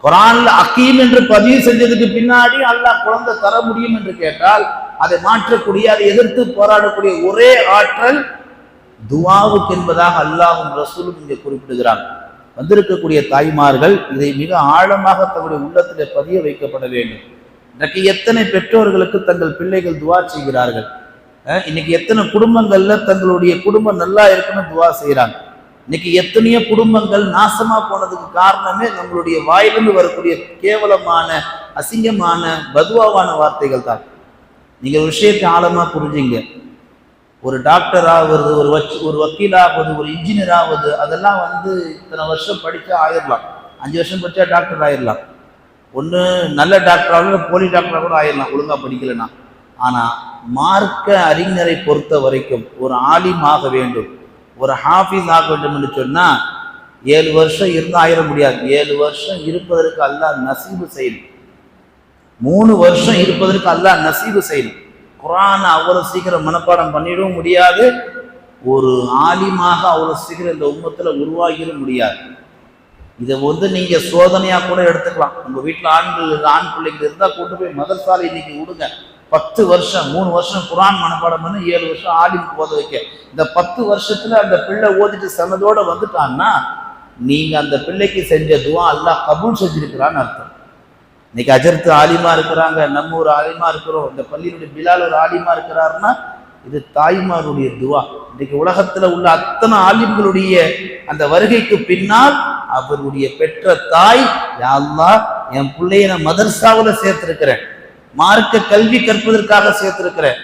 குரான்ல அகீம் என்று பதிவு செஞ்சதுக்கு பின்னாடி அல்லாஹ் குழந்தை தர முடியும் என்று கேட்டால் அதை மாற்றக்கூடிய, அதை எதிர்த்து போராடக்கூடிய ஒரே ஆற்றல் துவாவுக்கு என்பதாக அல்லாஹும் ரசூலும் இங்கே குறிப்பிடுகிறாங்க. வந்திருக்கக்கூடிய தாய்மார்கள் இதை மிக ஆழமாக தங்களுடைய உள்ளத்திலே பதிய வைக்கப்பட வேண்டும். இன்றைக்கு எத்தனை பெற்றோர்களுக்கு தங்கள் பிள்ளைகள் துவா செய்கிறார்கள், இன்னைக்கு எத்தனை குடும்பங்கள்ல தங்களுடைய குடும்பம் நல்லா இருக்குன்னு துவா செய்யறாங்க. இன்னைக்கு எத்தனையோ குடும்பங்கள் நாசமா போனதுக்கு காரணமே நம்மளுடைய வாயிலிருந்து வரக்கூடிய கேவலமான அசிங்கமான பதுவாவான வார்த்தைகள் தான். நீங்க ஒரு விஷயத்தை ஆழமா புரிஞ்சுங்க. ஒரு டாக்டர் ஆகுறது, ஒரு வக்கீல் ஆகுவது, ஒரு இன்ஜினியர் ஆகுது, அதெல்லாம் இத்தனை வருஷம் படிச்சா ஆயிடலாம். 5 வருஷம் படிச்சா டாக்டர் ஆயிடலாம். ஒன்று நல்ல டாக்டராக போலி டாக்டராக கூட ஆயிடலாம் ஒழுங்கா படிக்கலைன்னா. ஆனா மார்க்க அறிஞரை பொறுத்த வரைக்கும் ஒரு ஆலிம் ஆக வேண்டும், ஒரு ஹாஃபிஸ் ஆக வேண்டும் என்று சொன்னா 7 வருஷம் இருந்து ஆயிட முடியாது. 7 வருஷம் இருப்பதற்கு அல்லாஹ் நசீபு செய்யணும். 3 வருஷம் இருப்பதற்கு அல்லாஹ் நசீபு செய்யணும். குரான் அவ்வளவு சீக்கிரம் மனப்பாடம் பண்ணிடவும் முடியாது, ஒரு ஆலிமாக அவ்வளவு சீக்கிரம் இந்த உம்மத்துல உருவாகிட முடியாது. இதை நீங்க சோதனையா கூட எடுத்துக்கலாம். உங்க வீட்டுல ஆண் பிள்ளைங்க இருந்தா கூட்டு போய் மதரசாலை இன்னைக்கு விடுங்க. 10 வருஷம் 3 வருஷம் குரான் மனப்பாடம் பண்ணி 7 வருஷம் ஆலிமுக்கு ஓத வைக்க. இந்த 10 வருஷத்துல அந்த பிள்ளை ஓதிட்டு சனதோட வந்துட்டான்னா நீங்க அந்த பிள்ளைக்கு செஞ்ச துவா அல்லாஹ் கபூல் செஞ்சிருக்கிறான்னு அர்த்தம். இன்னைக்கு அஜர்த்து ஆலிமா இருக்கிறாங்க, நம்ம ஒரு ஆலிமா இருக்கிறோம், இந்த பள்ளியினுடைய பிலால் ஒரு ஆலிமா இருக்கிறாருன்னா இது தாய்மாருடைய துவா. இன்னைக்கு உலகத்துல உள்ள அத்தனை ஆலிம்களுடைய அந்த வருகைக்கு பின்னால் அவருடைய பெற்ற தாய், யா அல்லாஹ் என் பிள்ளைய நான் மதர்சாவில் சேர்த்திருக்கிறேன், மார்க்க கல்வி கற்பதற்காக சேர்த்திருக்கிறேன்,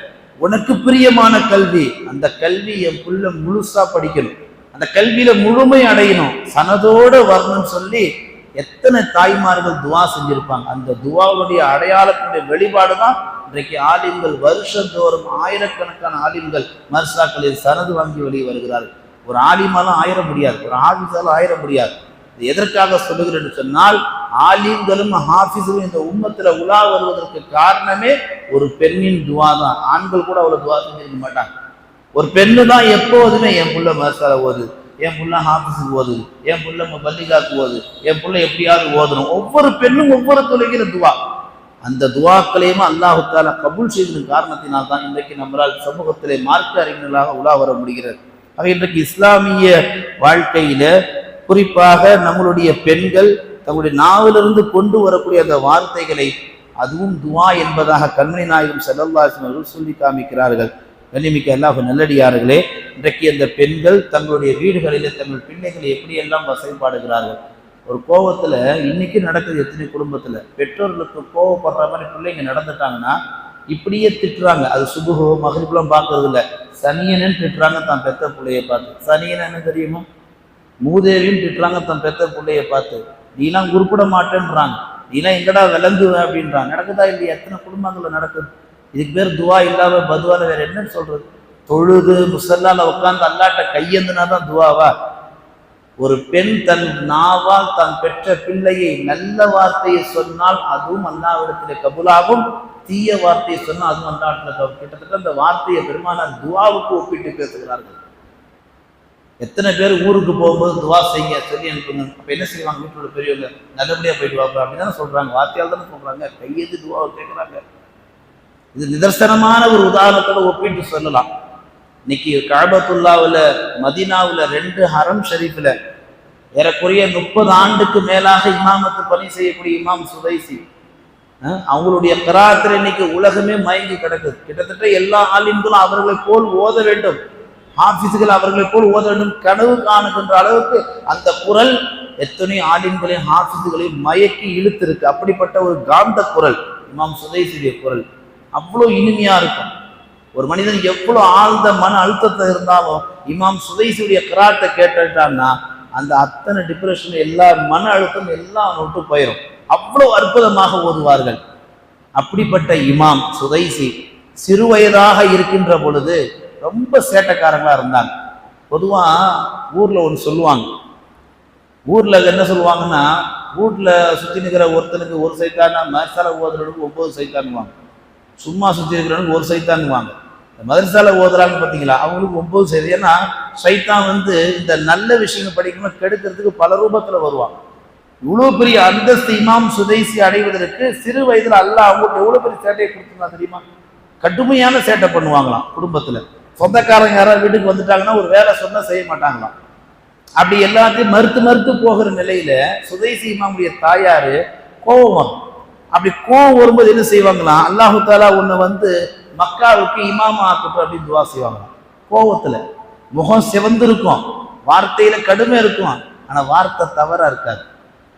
உனக்கு பிரியமான கல்வி, அந்த கல்வி என் புள்ள முழுசா படிக்கணும், அந்த கல்வியில முழுமை அடையணும், சனதோட வரணும்னு சொல்லி எத்தனை தாய்மார்கள் துவா செஞ்சிருப்பாங்க. அந்த துவாவுடைய அடையாளத்தினுடைய வெளிப்பாடு தான் இன்றைக்கு ஆலிம்கள் வருஷந்தோறும் ஆயிரக்கணக்கான ஆலிம்கள் மர்சாக்களில் சனது வாங்கி வெளியே வருகிறார்கள். ஒரு ஆலிமாலும் ஆயிர முடியாது, ஒரு ஹாஃபிஸாலும் ஆயிர முடியாது. இது எதற்காக சொல்லுகிறேன்னு சொன்னால் ஆலிம்களும் ஹாஃபிஸும் இந்த உம்மத்துல உலா வருவதற்கு காரணமே ஒரு பெண்ணின் துவா தான். ஆண்கள் கூட அவ்வளவு துவா செஞ்சிருக்க மாட்டாங்க. ஒரு பெண்ணு தான் எப்போதுமே என் புள்ள மர்சால ஓது, என் புள்ள ஹாஃபிஸுக்கு ஓதுது, என் புள்ள பல்லிகாக்கு ஓது, என் புள்ள எப்படியாவது ஓதணும். ஒவ்வொரு பெண்ணும் ஒவ்வொரு தொலைகிற துவா. அந்த துவாக்களையும் அல்லாஹு தஆலா கபூல் செய்ததன் காரணத்தினால் தான் இன்றைக்கு நம்மளால் சமூகத்திலே மார்க்க அறிஞர்களாக உலா வர முடிகிறது. ஆக இன்றைக்கு இஸ்லாமிய வாழ்க்கையில குறிப்பாக நம்மளுடைய பெண்கள் தங்களுடைய நாவிலிருந்து கொண்டு வரக்கூடிய அந்த வார்த்தைகளை அதுவும் துவா என்பதாக கண்மணி நாயகம் ஸல்லல்லாஹு அலைஹி வஸல்லம் அவர்கள் சொல்லி காமிக்கிறார்கள். கண்ணிமிக்க அல்லாஹ் நல்லடியார்களே, இன்றைக்கு அந்த பெண்கள் தங்களுடைய வீடுகளிலே தங்கள் பிள்ளைகளை எப்படியெல்லாம் வசைப்பாடுகிறார்கள். ஒரு கோபத்துல இன்னைக்கு நடக்குது எத்தனை குடும்பத்துல பெற்றோர்களுக்கு கோவப்படுற மாதிரி பிள்ளைங்க நடந்துட்டாங்கன்னா இப்படியே திட்டுறாங்க. அது சுபுகோ மகரிபுலாம் பார்க்கறது இல்லை, சனியனன்னு திட்டுறாங்க தான் பெத்த பிள்ளைய பார்த்து. சனியனன்னு தெரியுமா? மூதேவின்னு திட்டுறாங்க தன் பெத்த பிள்ளைய பார்த்து. நீலாம் உருப்பிட மாட்டேன்றாங்க, நீலாம் எங்கடா விளங்குவ அப்படின்றாங்க. நடக்குதா இல்லையா? எத்தனை குடும்பங்களில் நடக்குது. இதுக்கு பேர் துவா இல்லாம பதுவால வேற என்னன்னு சொல்றது? தொழுது முசல்லால உட்கார்ந்து அல்லாட்ட கையேந்துனா தான் துவாவா? ஒரு பெண் தன் நாவால் தான் பெற்ற பிள்ளையை நல்ல வார்த்தையை சொன்னால் அதுவும் அல்லாஹ்விடத்திலே கபூலாகும், தீய வார்த்தையை சொன்னால் அதுவும் அல்லாஹ்விடத்திலே கபூல். கிட்டத்தட்ட அந்த வார்த்தையை பெருமானார் துவாவுக்கு ஒப்பிட்டு பேசுகிறார்கள். எத்தனை பேர் ஊருக்கு போகும்போது துவா செய்ய சொல்லி அனுப்புங்க. அப்போ என்ன செய்வாங்க? வீட்டோட பெரியவங்க நல்லபடியாக போயிட்டு வாங்க அப்படின்னு தானே சொல்றாங்க, வார்த்தையால் தானே சொல்றாங்க, கையெழுத்து துவாவை கேட்குறாங்க. இது நிதர்சனமான ஒரு உதாரணத்தோட ஒப்பிட்டு சொல்லலாம். இன்னைக்கு கஅபத்துல்லாவில் மதீனாவில் 2 ஹரம் ஷரீஃபில் ஏறக்குறைய 30 ஆண்டுக்கு மேலாக இமாமத்து பணி செய்யக்கூடிய இமாம் சுதைசி, அவங்களுடைய கிராத்தில் இன்னைக்கு உலகமே மயங்கி கிடக்குது. கிட்டத்தட்ட எல்லா ஆலிம்களும் அவர்களை போல் ஓத வேண்டும், ஹாஃபிஸ்கள் அவர்களை போல் ஓத வேண்டும் கனவு காணுகின்ற அளவுக்கு அந்த குரல் எத்தனை ஆலிம்களையும் ஹாஃபிஸ்களையும் மயக்கி இழுத்திருக்கு. அப்படிப்பட்ட ஒரு காந்த குரல் இமாம் சுதைசியுடைய குரல். அவ்வளோ இனிமையா இருக்கும். ஒரு மனிதன் எவ்வளோ ஆழ்ந்த மன அழுத்தத்தை இருந்தாலும் இமாம் சுதைசியுடைய கிராத்தை கேட்டுட்டான்னா அந்த அத்தனை டிப்ரெஷன், எல்லா மன அழுத்தம் எல்லாம் விட்டு போயிடும். அவ்வளோ அற்புதமாக ஓதுவார்கள். அப்படிப்பட்ட இமாம் சுதைசி சிறு வயதாக இருக்கின்ற பொழுது ரொம்ப சேட்டைக்காரங்களா இருந்தாங்க. பொதுவா ஊர்ல ஒன்று சொல்லுவாங்க. ஊர்ல என்ன சொல்லுவாங்கன்னா, வீட்டுல சுத்தி நிற்கிற ஒருத்தனுக்கு ஒரு சைத்தானா, மதரசால ஓதுறவனுக்கு 9 சைத்தானுவாங்க. சும்மா சுத்தி இருக்கிறவனுக்கு ஒரு சைத்தானுவாங்க. மதரசால ஓதுறாங்க பார்த்தீங்களா, அவங்களுக்கு 9 சைத்தான். ஏன்னா சைத்தான் இந்த நல்ல விஷயங்கள் படிக்கணும் கெடுக்கிறதுக்கு பல ரூபத்துல வருவாங்க. இவ்வளவு பெரிய அந்தஸ்து இமாம் சுதைசி அடைவதற்கு சிறு வயதுல அல்லாஹ் அவங்களுக்கு எவ்வளவு பெரிய சேட்டையை கொடுத்துருந்தா தெரியுமா? கடுமையான சேட்டை பண்ணுவாங்களாம். குடும்பத்துல சொந்தக்காரங்க யாராவது வீட்டுக்கு வந்துட்டாங்கன்னா ஒரு வேலை சொன்னா செய்ய மாட்டாங்களாம். அப்படி எல்லாத்தையும் மறுத்து போகிற நிலையில சுதைசி இமாமுடைய தாயாரு கோபம் வரும். அப்படி கோபம் வரும்போது என்ன செய்வாங்களாம், அல்லாஹு தாலா உன்னை மக்காவுக்கு இமாமா ஆக்கட்டும் அப்படின்னு துவா செய்வாங்களாம். கோபத்துல முகம் சிவந்திருக்கும், வார்த்தையில கடுமை இருக்கும், ஆனா வார்த்தை தவறா இருக்காது.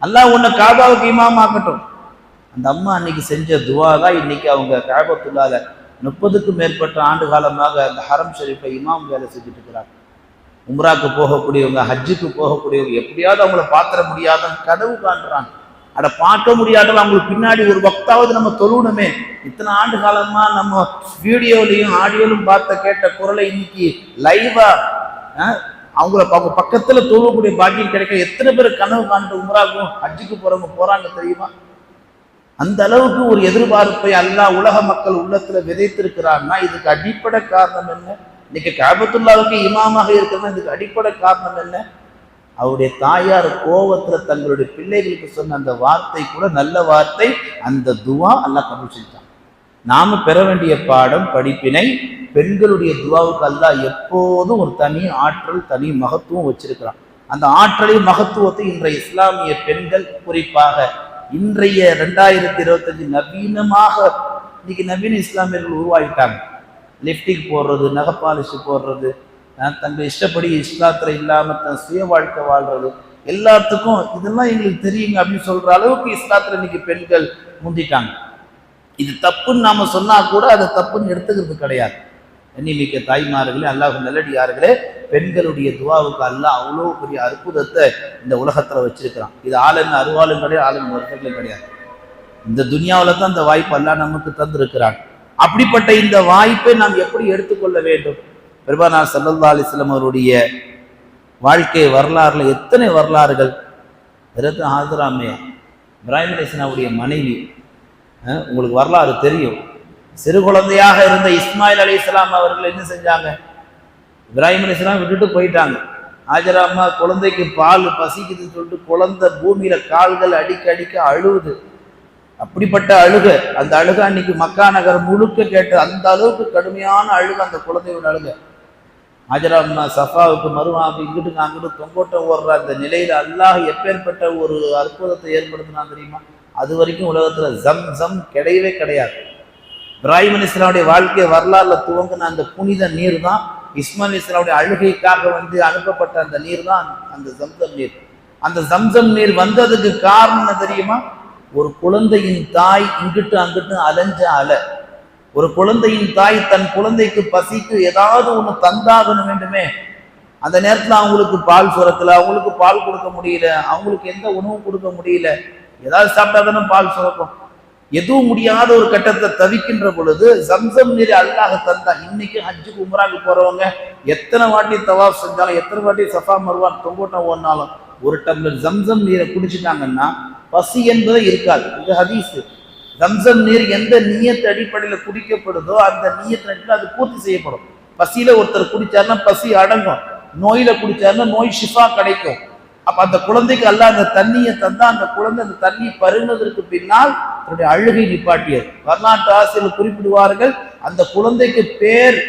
அல்லாஹ் உன்னை காபாவுக்கு இமாமா ஆக்கட்டும். அந்த அம்மா அன்னைக்கு செஞ்ச துவா தான் இன்னைக்கு அவங்க கஅபத்துல்லாஹ்ல 30க்கும் மேற்பட்ட ஆண்டு காலமாக அந்த ஹரம் ஷரீஃபை இமாம் வேலை செஞ்சுட்டு இருக்கிறாங்க. உம்ராக்கு போகக்கூடியவங்க, ஹஜ்ஜுக்கு போகக்கூடியவங்க எப்படியாவது அவங்கள பார்த்துட முடியாத கனவு காண்றாங்க. அதை பார்க்க முடியாதவங்க அவங்களுக்கு பின்னாடி ஒரு வக்தாவது நம்ம தொழுணுமே. இத்தனை ஆண்டு காலமா நம்ம வீடியோலையும் ஆடியோலையும் கேட்ட குரலை இன்னைக்கு லைவா அவங்க பக்கத்துல தொழக்கூடிய பாக்கியம் கிடைக்க எத்தனை பேர் கனவு காண்டு உம்ராக்கும் ஹஜ்ஜுக்கு போறாங்க தெரியுமா? அந்த அளவுக்கு ஒரு எதிர்பார்ப்பை அல்லாஹ் உலக மக்கள் உள்ளத்துல விதைத்திருக்கிறான்னா இதுக்கு அடிப்படை காரணம் என்ன? இன்னைக்கு கஅபத்துல்லாஹ்வுக்கு இமாமாக இருக்கிறதா இதுக்கு அடிப்படை காரணம் என்ன? அவருடைய தாயார் கோவத்துல தங்களுடைய பிள்ளைகளுக்கு சொன்ன அந்த வார்த்தை கூட நல்ல வார்த்தை, அந்த துவா அல்லாஹ் கபூல் செஞ்சான். நாம பெற வேண்டிய பாடம் படிப்பினை, பெண்களுடைய துவாவுக்கு அல்லாஹ் எப்போதும் ஒரு தனி ஆற்றல், தனி மகத்துவம் வச்சிருக்கிறான். அந்த ஆற்றலை மகத்துவத்தை இன்றைய இஸ்லாமிய பெண்கள், குறிப்பாக இன்றைய 2025 நவீனமாக இன்னைக்கு நவீன இஸ்லாமியர்கள் உருவாகிட்டாங்க. லிப்டிக் போடுறது, நகைப்பாலிஷ் போடுறது, தங்கள் இஷ்டப்படி இஸ்லாத்துல இல்லாம தன் சுய வாழ்க்கை வாழ்றது, எல்லாத்துக்கும் இதெல்லாம் எங்களுக்கு தெரியுங்க அப்படின்னு சொல்ற அளவுக்கு இஸ்லாத்துல இன்னைக்கு பெண்கள் முந்திட்டாங்க. இது தப்புன்னு நாம சொன்னா கூட அதை தப்புன்னு எடுத்துக்கிறது கிடையாது. எண்ணிமிக்க தாய்மார்களே, அல்லாஹ் நல்லடியார்களே, பெண்களுடைய துவாவுக்கு அல்லாஹ் அவ்வளோ பெரிய அற்புதத்தை இந்த உலகத்துல வச்சிருக்கிறான். இது ஆளுங்க அருவாளும் கிடையாது, ஆளுங்க வருத்தங்களும் கிடையாது. இந்த துனியாவில தான் இந்த வாய்ப்பு அல்லாஹ் நமக்கு தந்திருக்கிறான். அப்படிப்பட்ட இந்த வாய்ப்பை நாம் எப்படி எடுத்துக்கொள்ள வேண்டும்? பெருமானார் ஸல்லல்லாஹு அலைஹி வஸல்லம் அவருடைய வாழ்க்கை வரலாறுல எத்தனை வரலாறுகள். ஹாஜராமே இப்ராஹிம் அலைஹிஸ்ஸலாமுடைய மனைவி, உங்களுக்கு வரலாறு தெரியும். சிறு குழந்தையாக இருந்த இஸ்மாயில் அலைஹிஸ்ஸலாம் அவர்கள் என்ன செஞ்சாங்க? இப்ராஹிம் அலைஹிஸ்ஸலாம் விட்டுட்டு போயிட்டாங்க. ஹாஜரா அம்மா குழந்தைக்கு பால் பசிக்குதுன்னு சொல்லிட்டு குழந்தை பூமியில கால்கள் அடிக்க அழுவுது. அப்படிப்பட்ட அழுக, அந்த அழுக அன்னைக்கு மக்கா நகர் முழுக்க கேட்டு, அந்த அளவுக்கு கடுமையான அழுக அந்த குழந்தையோட அழுக. ஹாஜரா அம்மா சஃபாவுக்கு மருவாவுக்கு இங்கிட்டு அங்கிட்டு தொங்கோட்டம் ஓடுற அந்த நிலையில அல்லாஹ் எப்பேற்பட்ட ஒரு அற்புதத்தை ஏற்படுத்தினா தெரியுமா? அது வரைக்கும் உலகத்துல ஜம் கிடையவே கிடையாது. இப்ராஹிம் அலைஹிஸ்ஸலாமுடைய வாழ்க்கை வரலாறுல துவங்கின அந்த புனித நீர் தான் இஸ்மாயில் அலைஹிஸ்ஸலாமுடைய அழுகைக்காக அனுப்பப்பட்ட அந்த நீர் தான் அந்த ஜம்சம் நீர். அந்த ஜம்சம் நீர் வந்ததுக்கு காரணம் என்ன தெரியுமா? ஒரு குழந்தையின் தாய் இங்கிட்டு அங்கிட்டு அலைஞ்ச அலை. ஒரு குழந்தையின் தாய் தன் குழந்தைக்கு பசிக்கு ஏதாவது ஒண்ணு தந்தாகணும் வேண்டுமே. அந்த நேரத்துல அவங்களுக்கு பால் சுரக்கல, அவங்களுக்கு பால் கொடுக்க முடியல, அவங்களுக்கு எந்த உணவும் கொடுக்க முடியல, ஏதாவது சாப்பிட்டா தானே பால் சுரக்கும். எதுவும் முடியாத ஒரு கட்டத்தை தவிக்கின்ற பொழுது ஜம்சம் நீரை அல்லாஹ் தந்தா. இன்னைக்கு ஹஜ்ஜுக்கு உம்ராக்கு போறவங்க எத்தனை வாட்டி தவாஃப் செஞ்சாலும், எத்தனை வாட்டி சஃபா மர்வான் தொங்கோட்டம் ஓடினாலும் ஒரு டம்ளர் ஜம்சம் நீரை குடிச்சிட்டாங்கன்னா பசி என்பதே இருக்காது. இது ஹதீஸ். ஜம்சம் நீர் எந்த நியத்து அடிப்படையில் குடிக்கப்படுதோ அந்த நியத்து அது பூர்த்தி செய்யப்படும். பசியில ஒருத்தர் குடிச்சாருன்னா பசி அடங்கும், நோயில குடிச்சாருன்னா நோய் ஷிஃபா கிடைக்கும். அப்ப அந்த குழந்தைக்கு அல்லாஹ் அந்த தண்ணியை தந்தா அந்த குழந்தை அந்த தண்ணி பருகினதற்கு பின்னால் தன்னுடைய அழுகை நிப்பாட்டியது. வரலாற்று ஆசிரியர் குறிப்பிடுவார்கள், அந்த குழந்தைக்கு பேர்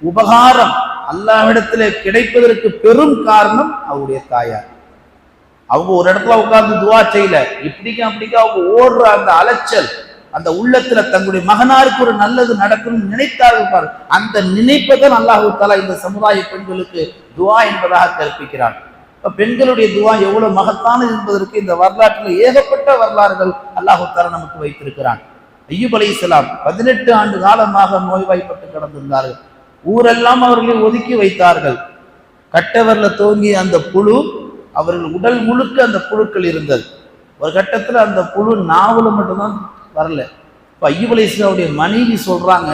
உபகாரம் அல்லாஹ்விடத்துல கிடைப்பதற்கு பெரும் காரணம் அவருடைய தாயார். அவங்க ஒரு இடத்துல உட்கார்ந்து துவா செய்யல, இப்படிக்கும் அப்படிக்கும் அவங்க ஓடுற அந்த அலைச்சல், அந்த உள்ளத்துல தங்களுடைய மகனாருக்கு ஒரு நல்லது நடக்கணும்னு நினைத்தார்கள். அந்த நினைப்பை தான் அல்லாஹு தஆலா இந்த சமுதாய பெண்களுக்கு துவா என்பதாக கற்பிக்கிறார். பெண்களுடைய துவா எவ்வளவு மகத்தானது என்பதற்கு இந்த வரலாற்றில் ஏகப்பட்ட வரலாறுகள் அல்லாஹு தஆலா நமக்கு வைத்திருக்கிறான். அய்யூப் அலைஹிஸ்ஸலாம் 18 ஆண்டு காலமாக நோய்வாய்ப்பட்டு கிடந்திருந்தார்கள். ஊரெல்லாம் அவர்களை ஒதுக்கி வைத்தார்கள். கட்டவர்ல தோங்கிய அந்த புழு அவர்கள் உடல் முழுக்க அந்த புழுக்கள் இருந்தது. ஒரு கட்டத்துல அந்த புழு நாவல மட்டும்தான் வரல. இப்ப அய்யூப் அலைஹிஸ்ஸலாமுடைய மனைவி சொல்றாங்க,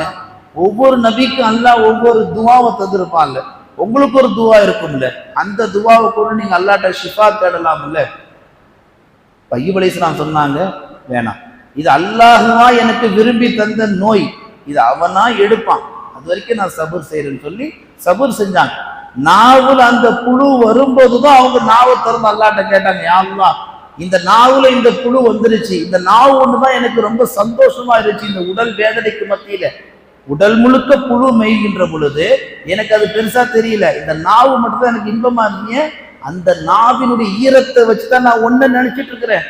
ஒவ்வொரு நபிக்கும் அல்லாஹ் ஒவ்வொரு துவாவை தந்திருப்பான்ல, உங்களுக்கு ஒரு துவா இருக்கும்ல, அந்த துவாவை கூட நீங்க அல்லாஹ்ட்ட ஷிஃபா தேடலாம்ல. அய்யூப் அலைஹிஸ்ஸலாம் சொன்னாங்க, வேணாம், இது அல்லாஹ்வா எனக்கு விரும்பி தந்த நோய், இது அவனா எடுப்பான், அது வரைக்கும் நான் சபர் செய்யறேன்னு சொல்லி சபர் செஞ்சாங்க. நாவுல அந்த புழு வரும்போதுதான் அவங்க நாவை திறந்து அல்லாஹ்ட்ட கேட்டாங்க, யா அல்லாஹ், இந்த நாவுல இந்த புழு வந்துருச்சு, இந்த நாவு ஒண்ணுதான் எனக்கு ரொம்ப சந்தோஷமா இருந்துச்சு. இந்த உடல் வேதனைக்கு மத்தியில உடல் முழுக்க புழு மெய்கின்ற பொழுது எனக்கு அது பெருசா தெரியல, இந்த நாவு மட்டும்தான் எனக்கு இன்பமா இருந்தீங்க, அந்த நாவினுடைய ஈரத்தை வச்சுதான் நான் ஒன்ன நினைச்சிட்டு இருக்கிறேன்,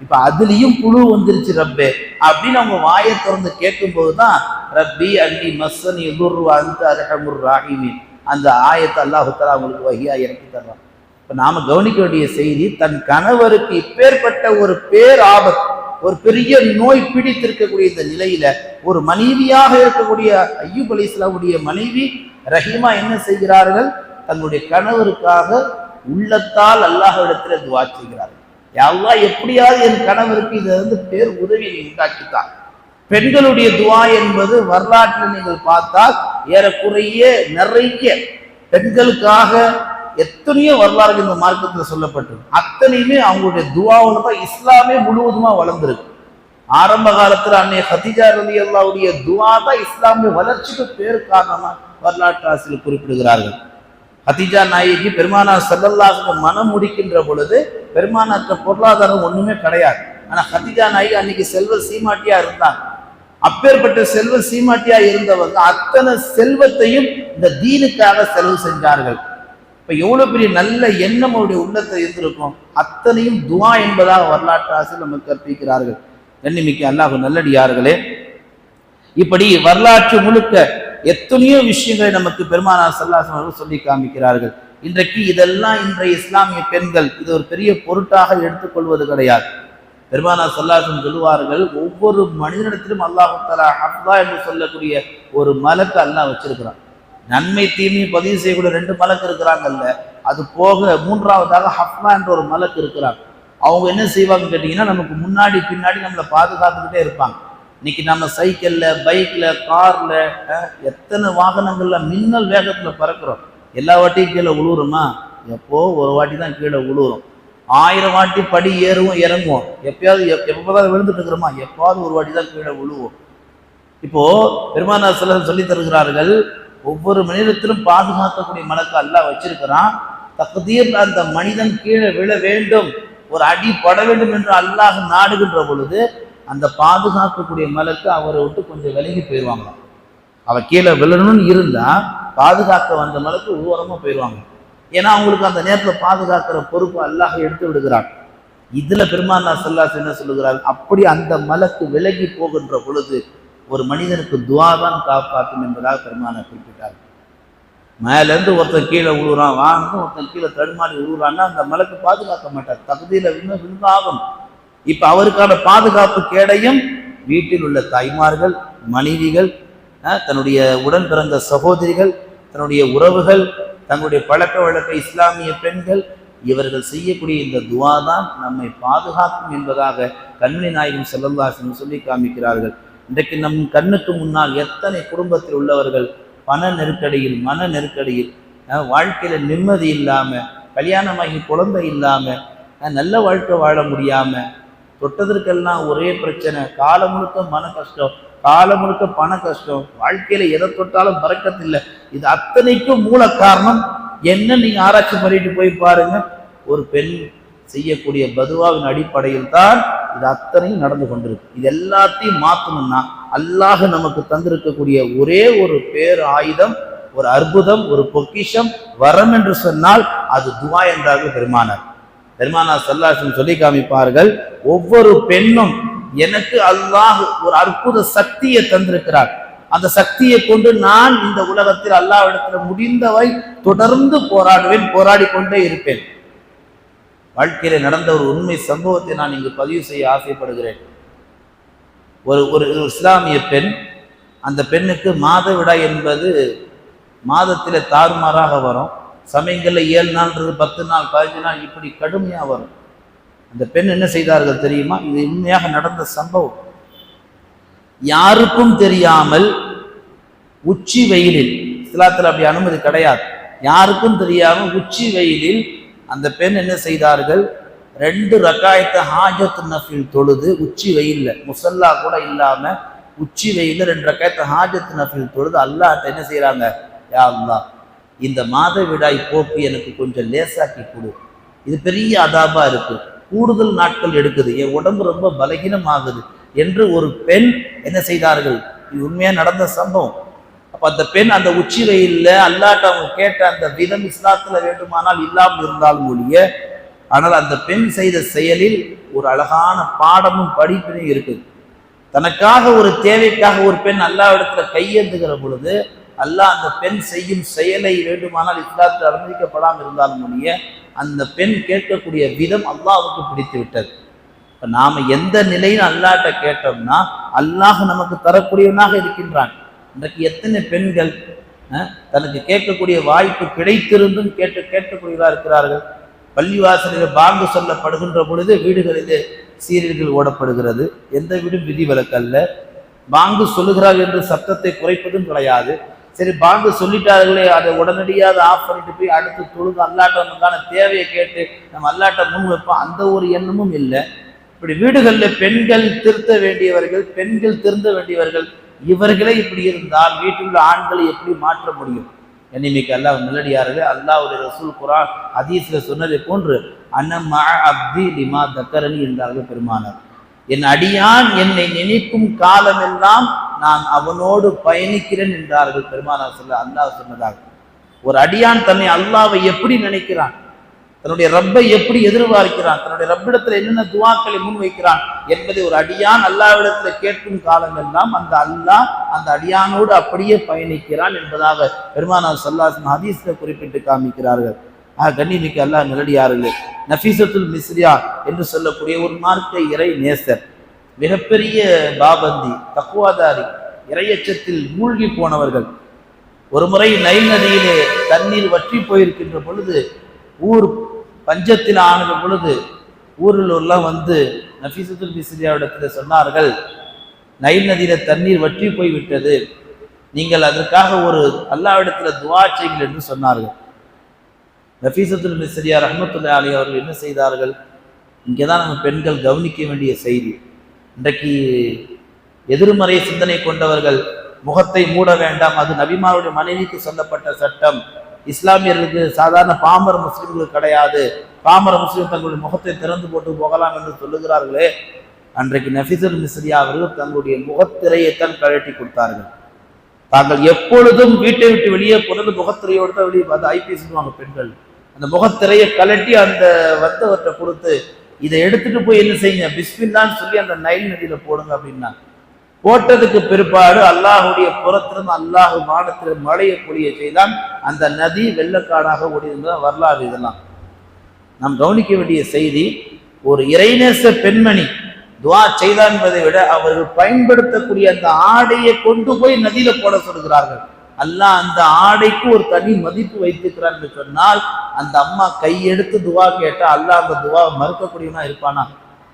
இப்ப அதுலயும் புழு வந்துருச்சு ரப்பே அப்படின்னு அவங்க வாயை திறந்து கேட்கும் போதுதான் ரப்பி அன்னி மஸ்ஸனி யதுர்ரு வ அன்த அர்ஹமுர் ராஹிமீன் அந்த ஆயத்தை அல்லாஹ் தஆலா அவங்களுக்கு வஹியா இறக்கி தர்றான். இப்ப நாம கவனிக்க வேண்டிய செய்தி, தன் கணவருக்கு இப்பேற்பட்ட ஒரு பேர் ஆபத்து, ஒரு பெரிய நோய் பிடித்திருக்கக்கூடிய இந்த நிலையில ஒரு மனைவியாக இருக்கக்கூடிய அய்யூப் அலைஹிஸ்ஸலாமுடைய மனைவி ரஹீமா என்ன செய்கிறார்கள், தங்களுடைய கணவருக்காக உள்ளத்தால் அல்லாஹ்விடத்துல துஆ செய்கிறார்கள். யா அல்லாஹ், எப்படியாவது என் கணவருக்கு இதிலிருந்து பேர் உதவி நீ உண்டாக்கித்தான். பெண்களுடைய துஆ என்பது வரலாற்றில் நீங்கள் பார்த்தால் ஏறக்குறைய நிறைய பெண்களுக்காக எத்தனையோ வரலாறு இந்த மார்க்கத்தில் சொல்லப்பட்டிருக்கு. அத்தனையுமே அவங்களுடைய துஆவுல தான் இஸ்லாமே முழுவதுமா வளர்ந்திருக்கு. ஆரம்ப காலத்துல அன்னைய கதீஜா ரலியல்லாஹுடைய துஆ தான் இஸ்லாமிய வளர்ச்சிக்கு பேரு காரணமா வரலாற்று ஆசிரியர் குறிப்பிடுகிறார்கள். கதீஜா நாயகி பெருமானார் ஸல்லல்லாஹு அலைஹி வஸல்லம் மனம் முடிக்கின்ற பொழுது பெருமானாருக்கு பொருளாதாரம் ஒண்ணுமே கிடையாது. ஆனா கதீஜா நாயகி அன்னைக்கு செல்வ சீமாட்டியா இருந்தாங்க. அப்பேற்பட்ட செல்வ சீமாட்டியா இருந்தவங்க அத்தனை செல்வத்தையும் இந்த தீனுக்காக செலவு செஞ்சார்கள். இப்ப எவ்வளவு பெரிய நல்ல எண்ணம் அவருடைய உள்ளத்தை இருந்திருக்கும். அத்தனையும் துஆ என்பதாக வரலாற்று ஆசிரியர் நமக்கு கற்பிக்கிறார்கள். கண்ணிமிக்க அல்லாஹ் நல்லடியார்களே, இப்படி வரலாற்று முழுக்க எத்தனையோ விஷயங்களை நமக்கு பெருமானார் ஸல்லல்லாஹு அலைஹி வஸல்லம் சொல்லி காமிக்கிறார்கள். இன்றைக்கு இதெல்லாம் இன்றைய இஸ்லாமிய பெண்கள் இது ஒரு பெரிய பொருட்டாக எடுத்துக்கொள்வது கிடையாது. பெருமானார் ஸல்லல்லாஹு அலைஹி வஸல்லம் சொல்லுவார்கள், ஒவ்வொரு மனிதனிடத்திலும் அல்லாஹ் தஆலா ஹஃபா என்று சொல்லக்கூடிய ஒரு மலக்கு அல்லாஹ் வச்சிருக்கிறான். நன்மை தீமை பதிவு செய்யக்கூடிய 2 மலக்கு இருக்கிறாங்கல்ல, அது போக 3ஆவதாக ஹஃபா என்ற ஒரு மலக்கு இருக்கிறாங்க. அவங்க என்ன செய்வாங்கன்னு கேட்டீங்கன்னா, நமக்கு முன்னாடி பின்னாடி நம்மளை பாதுகாத்துக்கிட்டே இருப்பாங்க. இன்னைக்கு நம்ம சைக்கிள்ல, பைக்ல, கார்ல, எத்தனை வாகனங்கள்ல மின்னல் வேகத்துல பறக்கிறோம். எல்லா வாட்டியும் கீழே விழுவுறோமா? எப்போ ஒரு வாட்டி தான் கீழே விழுவுறோம். 1000 வாட்டி படி ஏறுவோம் இறங்குவோம். எப்பயாவது எப்போதான் விழுந்துட்டு இருக்கிறோமா? எப்பாவது ஒரு வாட்டி தான் கீழே விழுவோம். இப்போ பெருமானார் ஸல்லல்லாஹு அலைஹி வஸல்லம் சொல்லி தருகிறார்கள், ஒவ்வொரு மனிதத்திலும் பாதுகாக்கக்கூடிய மலக்கு அல்லாஹ் வச்சிருக்கிறான். தக்தீர் அந்த மனிதன் கீழே விழ வேண்டும், ஒரு அடி பட வேண்டும் என்று அல்லாஹ் நாடுகின்ற பொழுது அந்த பாதுகாக்கக்கூடிய மலக்கு அவரை விட்டு கொஞ்சம் விலகி போயிடுவாங்க. அவ கீழே விழணும்னு இருந்தா பாதுகாக்க வந்த மலக்கு ஓரமா போயிடுவாங்க. ஏன்னா அவங்களுக்கு அந்த நேரத்தில் பாதுகாக்கிற பொறுப்பு அல்லாஹ் எடுத்து விடுகிறான். இதுல பெருமானார் ஸல்லல்லாஹு அலைஹி வஸல்லம் என்ன சொல்லுகிறார், அப்படி அந்த மலக்கு விலகி போகின்ற பொழுது ஒரு மனிதனுக்கு துஆ தான் காப்பாற்றும் என்பதாக பெருமானார் குறிப்பிட்டார். மேலேருந்து ஒருத்தன் கீழே விழுறான், வாங்க ஒருத்தன் கீழே தடுமாறி விழுறான்னா அந்த மலக்கு பாதுகாக்க மாட்டார், தகுதியில விழுந்தாகும். இப்ப அவருக்கான பாதுகாப்பு கேடையும் வீட்டில் உள்ள தாய்மார்கள், மனைவிகள், தன்னுடைய உடன் பிறந்த சகோதரிகள், தன்னுடைய உறவுகள், தங்களுடைய பழக்க வழக்க இஸ்லாமிய பெண்கள், இவர்கள் செய்யக்கூடிய இந்த துவா தான் நம்மை பாதுகாக்கும் என்பதாக கண்மணி நாயகம் ஸல்லல்லாஹு அலைஹி வஸல்லம் சொல்லி காமிக்கிறார்கள். இன்றைக்கு நம் கண்ணுக்கு முன்னால் எத்தனை குடும்பத்தில் உள்ளவர்கள் பண நெருக்கடியில், மன நெருக்கடியில், வாழ்க்கையில் நிம்மதி இல்லாமல், கல்யாணமாகி குழந்தை இல்லாமல், நல்ல வாழ்க்கை வாழ முடியாமல், தொட்டதற்கெல்லாம் ஒரே பிரச்சனை, காலம் முழுக்க மன கஷ்டம், காலம் முழுக்க பண கஷ்டம், வாழ்க்கையில் எதை தொட்டாலும் பறக்கத்தில்லை. இது அத்தனைக்கும் மூல காரணம் என்ன? நீங்கள் ஆராய்ச்சி பண்ணிட்டு போய் பாருங்க. ஒரு பெண் செய்யக்கூடிய பதுவாவின் அடிப்படையில் தான் இது அத்தனையும் நடந்து கொண்டிருக்கு. இது எல்லாத்தையும் மாற்றணும்னா அல்லாஹ் நமக்கு தந்திருக்கக்கூடிய ஒரே ஒரு பேர் ஆயுதம், ஒரு அற்புதம், ஒரு பொக்கிஷம், வரம் என்று சொன்னால் அது துவா என்றார்கள் பெருமானார் ஸல்லல்லாஹு அலைஹி வஸல்லம் சொல்லி காமிப்பார்கள். ஒவ்வொரு பெண்ணும் எனக்கு அல்லாஹ் ஒரு அற்புத சக்தியை தந்திருக்கிறார், அந்த சக்தியை கொண்டு நான் இந்த உலகத்தில் அல்லாஹ்விடத்தில் முடிந்தவை தொடர்ந்து போராடுவேன், போராடி கொண்டே இருப்பேன். வாழ்க்கையில நடந்த ஒரு உண்மை சம்பவத்தை நான் இங்கு பதிவு செய்ய ஆசைப்படுகிறேன். ஒரு இஸ்லாமிய பெண், அந்த பெண்ணுக்கு மாதவிடாய் என்பது மாதத்தில் தாறுமாறாக வரும். சமயங்களில் 7 நாள்ன்றது 10 நாள் 15 நாள் இப்படி கடுமையாக வரும். அந்த பெண் என்ன செய்தார்கள் தெரியுமா? இது உண்மையாக நடந்த சம்பவம். யாருக்கும் தெரியாமல் உச்சி வெயிலில், இஸ்லாத்தில் அப்படி அனுமதி கிடையாது, யாருக்கும் தெரியாமல் உச்சி வெயிலில் அந்த பெண் என்ன செய்தார்கள்? 2 ரக்காயத்தை ஹாஜத் நஃபில் தொழுது, உச்சி வெயில்ல, முசல்லா கூட இல்லாம உச்சி வெயில 2 ரக்காயத்தை ஹாஜத் நஃபில் தொழுது அல்லாஹ்ட்ட என்ன செய்யறாங்க? யா அல்லாஹ், இந்த மாதவிடாய் போக்கு எனக்கு கொஞ்சம் லேசாக்கி கொடு, இது பெரிய அதாபா இருக்கு, கூடுதல் நாட்கள் எடுக்குது, என் உடம்பு ரொம்ப பலகீனமாகுது என்று ஒரு பெண் என்ன செய்தார்கள்? இது உண்மையா நடந்த சம்பவம். அப்ப அந்த பெண் அந்த உச்சி வெயில்ல அல்லாஹ்ட்ட அவங்க கேட்ட அந்த விதம் இஸ்லாத்துல வேண்டுமானால் இல்லாமல் இருந்தாலும் ஒழிய, ஆனால் அந்த பெண் செய்த செயலில் ஒரு அழகான பாடமும் படிப்பினையும் இருக்குது. தனக்காக ஒரு தேவைக்காக ஒரு பெண் அல்லாஹ்விடத்துல கையேந்துகிற பொழுது அல்லாஹ் அந்த பெண் செய்யும் செயலை வேண்டுமானால் இஸ்லாத்தில் அனுமதிக்கப்படாமல் இருந்தாலும் ஒழிய, அந்த பெண் கேட்கக்கூடிய விதம் அல்லாஹ்வுக்கு பிடித்து விட்டது. இப்போ நாம் எந்த நிலையில் அல்லாஹ்ட்ட கேட்டோம்னா அல்லாஹ் நமக்கு தரக்கூடியவனாக இருக்கின்றான். இன்றைக்கு எத்தனை பெண்கள் தனக்கு கேட்கக்கூடிய வாய்ப்பு கிடைத்திருந்தும் கேட்கக்கூடியவர்களாக இருக்கிறார்கள். பள்ளிவாசலில் பாங்கு சொல்லப்படுகின்ற பொழுது வீடுகளிலே சீரியல்கள் ஓடப்படுகிறது. எந்த வீடும் விதிவிலக்கல்ல. பாங்கு சொல்லுகிறார்கள் என்று சத்தத்தை குறைப்பதும் கிடையாது. சரி, பாங்கு சொல்லிட்டார்களே, அதை உடனடியாக ஆஃப் பண்ணிட்டு போய் அடுத்து தொழுது அல்லாட்ட நமக்கான தேவையை கேட்டு நம்ம அல்லாட்ட முன் வைப்போம், அந்த ஒரு எண்ணமும் இல்லை. இப்படி வீடுகளில் பெண்கள் திருத்த வேண்டியவர்கள், பெண்கள் திருந்த வேண்டியவர்கள், இவர்களே இப்படி இருந்தால் வீட்டில் உள்ள ஆண்களை எப்படி மாற்ற முடியும்? என்னைக்கு அல்லாஹ் நல்லடியார்களே, அல்லாஹ்வுடைய ரசூல் குர்ஆன் ஹதீஸ்ல சொன்னதை போன்று அன்னமா அப்தி லிமா தக்கரணி என்றார்கள் பெருமானார். என் அடியான் என்னை நினைக்கும் காலமெல்லாம் நான் அவனோடு பயணிக்கிறேன் என்றார்கள் பெருமானார் அல்லாஹ் சொன்னதாக. ஒரு அடியான் தன்னை அல்லாஹ்வை எப்படி நினைக்கிறான், தன்னுடைய ரப்பை எப்படி எதிர்பார்க்கிறான், தன்னுடைய ரப்பிடத்தில் என்னென்ன துவாக்களை முன்வைக்கிறான் என்பதை ஒரு அடியான் அல்லாஹ்விடத்துல கேட்கும் காலமெல்லாம் அந்த அல்லாஹ் அந்த அடியானோடு அப்படியே பயணிக்கிறான் என்பதாக பெருமானார் ஸல்லல்லாஹு அலைஹி வஸல்லம் ஹதீஸ்ல குறிப்பிட்டு காமிக்கிறார்கள். கண்ணியமிக்க அல்லாஹ் நல்லடியார்களே, நஃபீசத்துல் மிஸ்ரியா என்று சொல்லக்கூடிய ஒரு மார்க்க இறை நேசர், மிகப்பெரிய பாபந்தி, தக்குவாதாரி, இறையச்சத்தில் மூழ்கி போனவர்கள். ஒரு முறை நைல் நதியிலே தண்ணீர் வற்றி போயிருக்கின்ற பொழுது, ஊர் பஞ்சத்தில் ஆனது பொழுது ஊரில் எல்லாம் வந்து நஃபீசத்துல் மிஸ்ரியாவிடத்தில் சொன்னார்கள், நைல் நதியில தண்ணீர் வற்றி போய்விட்டது, நீங்கள் அதற்காக ஒரு அல்லாஹ்விடத்துல துஆ செய்யுங்கள் என்று சொன்னார்கள். நஃபீசத்துல் மிஸ்ரியா ரஹ்மத்துல்லாஹி அலைஹி அவர்கள் என்ன செய்தார்கள்? இங்கே தான் நம்ம பெண்கள் கவனிக்க வேண்டிய செய்தி. இன்றைக்கு எதிர்மறை சிந்தனை கொண்டவர்கள் முகத்தை மூட வேண்டாம், அது நபிமாருடைய மனைவிக்கு சொல்லப்பட்ட சட்டம், இஸ்லாமியர்களுக்கு சாதாரண பாமர முஸ்லிம்களுக்கு கிடையாது, பாமர முஸ்லிம் தங்களுடைய முகத்தை திறந்து போட்டு போகலாம் என்று சொல்லுகிறார்களே, அன்றைக்கு நஃபீசத்துல் மிஸ்ரியா அவர்கள் தங்களுடைய முகத்திரையைத்தான் கழட்டி கொடுத்தார்கள். தாங்கள் எப்பொழுதும் வீட்டை விட்டு வெளியே போனது முகத்திரையோடு தான் வெளியே பார்த்து ஐபிஎஸ்வாங்க பெண்கள். அந்த முகத்திரையை கலட்டி அந்த வந்தவற்றை கொடுத்து, இதை எடுத்துட்டு போய் என்ன செய்யுங்க, பிஸ்மில்லான்னு சொல்லி அந்த நைல் நதியில போடுங்க அப்படின்னா, போட்டதுக்கு பிற்பாடு அல்லாஹுடைய புறத்திலிருந்து அல்லாஹ் வானத்தில் மழையை பொழிய செய்தான். அந்த நதி வெள்ளக்காடாக ஓடியிருந்த வரலாறு. இதெல்லாம் நாம் கவனிக்க வேண்டிய செய்தி. ஒரு இறைநேச பெண்மணி துவா செய்தான் என்பதை விட அவர்கள் பயன்படுத்தக்கூடிய அந்த ஆடையை கொண்டு போய் நதியில போட சொல்கிறார்கள். அல்லாஹ் அந்த ஆடைக்கு ஒரு தனி மதிப்பு வைத்திருக்கிறான் என்று சொன்னால், அந்த அம்மா கையெடுத்து துவா கேட்டா அல்லாஹ் அந்த துவாவை மறுக்கக்கூடியவனா இருப்பானா?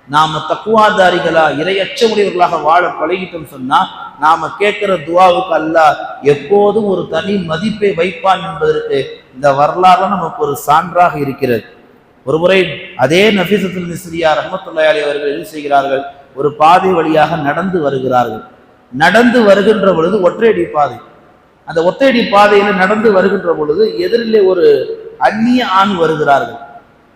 நாம தக்குவாதாரிகளா இரையச்ச உடையவர்களாக வாழ பழகிட்டோம் சொன்னா, நாம கேட்கிற துவாவுக்கு அல்லாஹ் எப்போதும் ஒரு தனி மதிப்பை வைப்பான் என்பதற்கு இந்த வரலாறு நமக்கு ஒரு சான்றாக இருக்கிறது. ஒரு முறை அதே நஃபீசத்துல் மிஸ்ரியா ரஹ்மத்துல்லாஹி அலைஹி அவர்கள் என்ன செய்கிறார்கள், ஒரு பாதை வழியாக நடந்து வருகிறார்கள். நடந்து வருகின்ற பொழுது ஒற்றையடி பாதை, அந்த ஒற்றையடி பாதையில நடந்து வருகின்ற பொழுது எதிரிலே ஒரு அந்நிய ஆண் வருகிறார்கள்.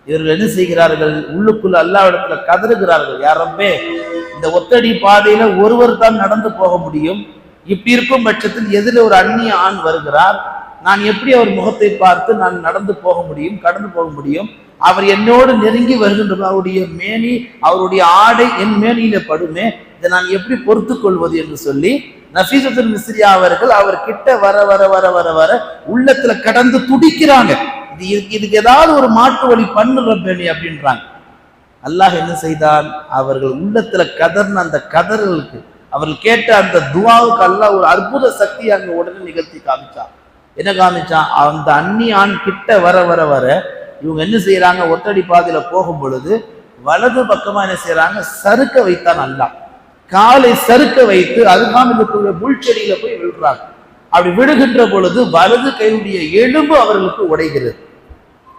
இவர்கள் என்ன செய்கிறார்கள், உள்ளுக்குள்ள அல்லாஹ்விடத்துல கதறுகிறார்கள், யா ரப்பே, இந்த ஒத்தடி பாதையில ஒருவர் தான் நடந்து போக முடியும், இப்படி இருக்கும் பட்சத்தில் எதிரில் ஒரு அந்நிய ஆண் வருகிறார், நான் எப்படி அவர் முகத்தை பார்த்து நான் நடந்து போக முடியும், கடந்து போக முடியும்? அவர் என்னோடு நெருங்கி வருகின்ற அவருடைய மேனி, அவருடைய ஆடை என் மேனியில படுமே, இதை நான் எப்படி பொறுத்து கொள்வது என்று சொல்லி நஃபீசத்துல் மிஸ்ரியா அவர்கள் அவர் கிட்ட வர வர வர வர வர உள்ளத்துல கடந்து துடிக்கிறாங்க. இதுக்கு ஏதாவது ஒரு மாற்று வழி பண்ணுற பேணி அப்படின்றாங்க. அல்லாஹ் என்ன செய்தான், அவர்கள் உள்ளத்துல கதர்ன அந்த கதறலுக்கு, அவர்கள் கேட்ட அந்த துவாவுக்கு அல்லாஹ் ஒரு அற்புத சக்தி அங்க உடனே நிகழ்த்தி காமிச்சான். என்ன காமிச்சான், அந்த அந்நிய ஆண் கிட்ட வர வர வர இவங்க என்ன செய்யறாங்க, ஒத்தடி பாதையில போகும் பொழுது வலது பக்கமா என்ன செய்யறாங்க, சறுக்க வைத்தான் அல்லாஹ். காலை சறுக்க வைத்து அருகாமையில் முள்செடியில போய் விழுறாங்க. அப்படி விழுகின்ற பொழுது வலது கையுடைய எலும்பு அவர்களுக்கு உடைகிறது,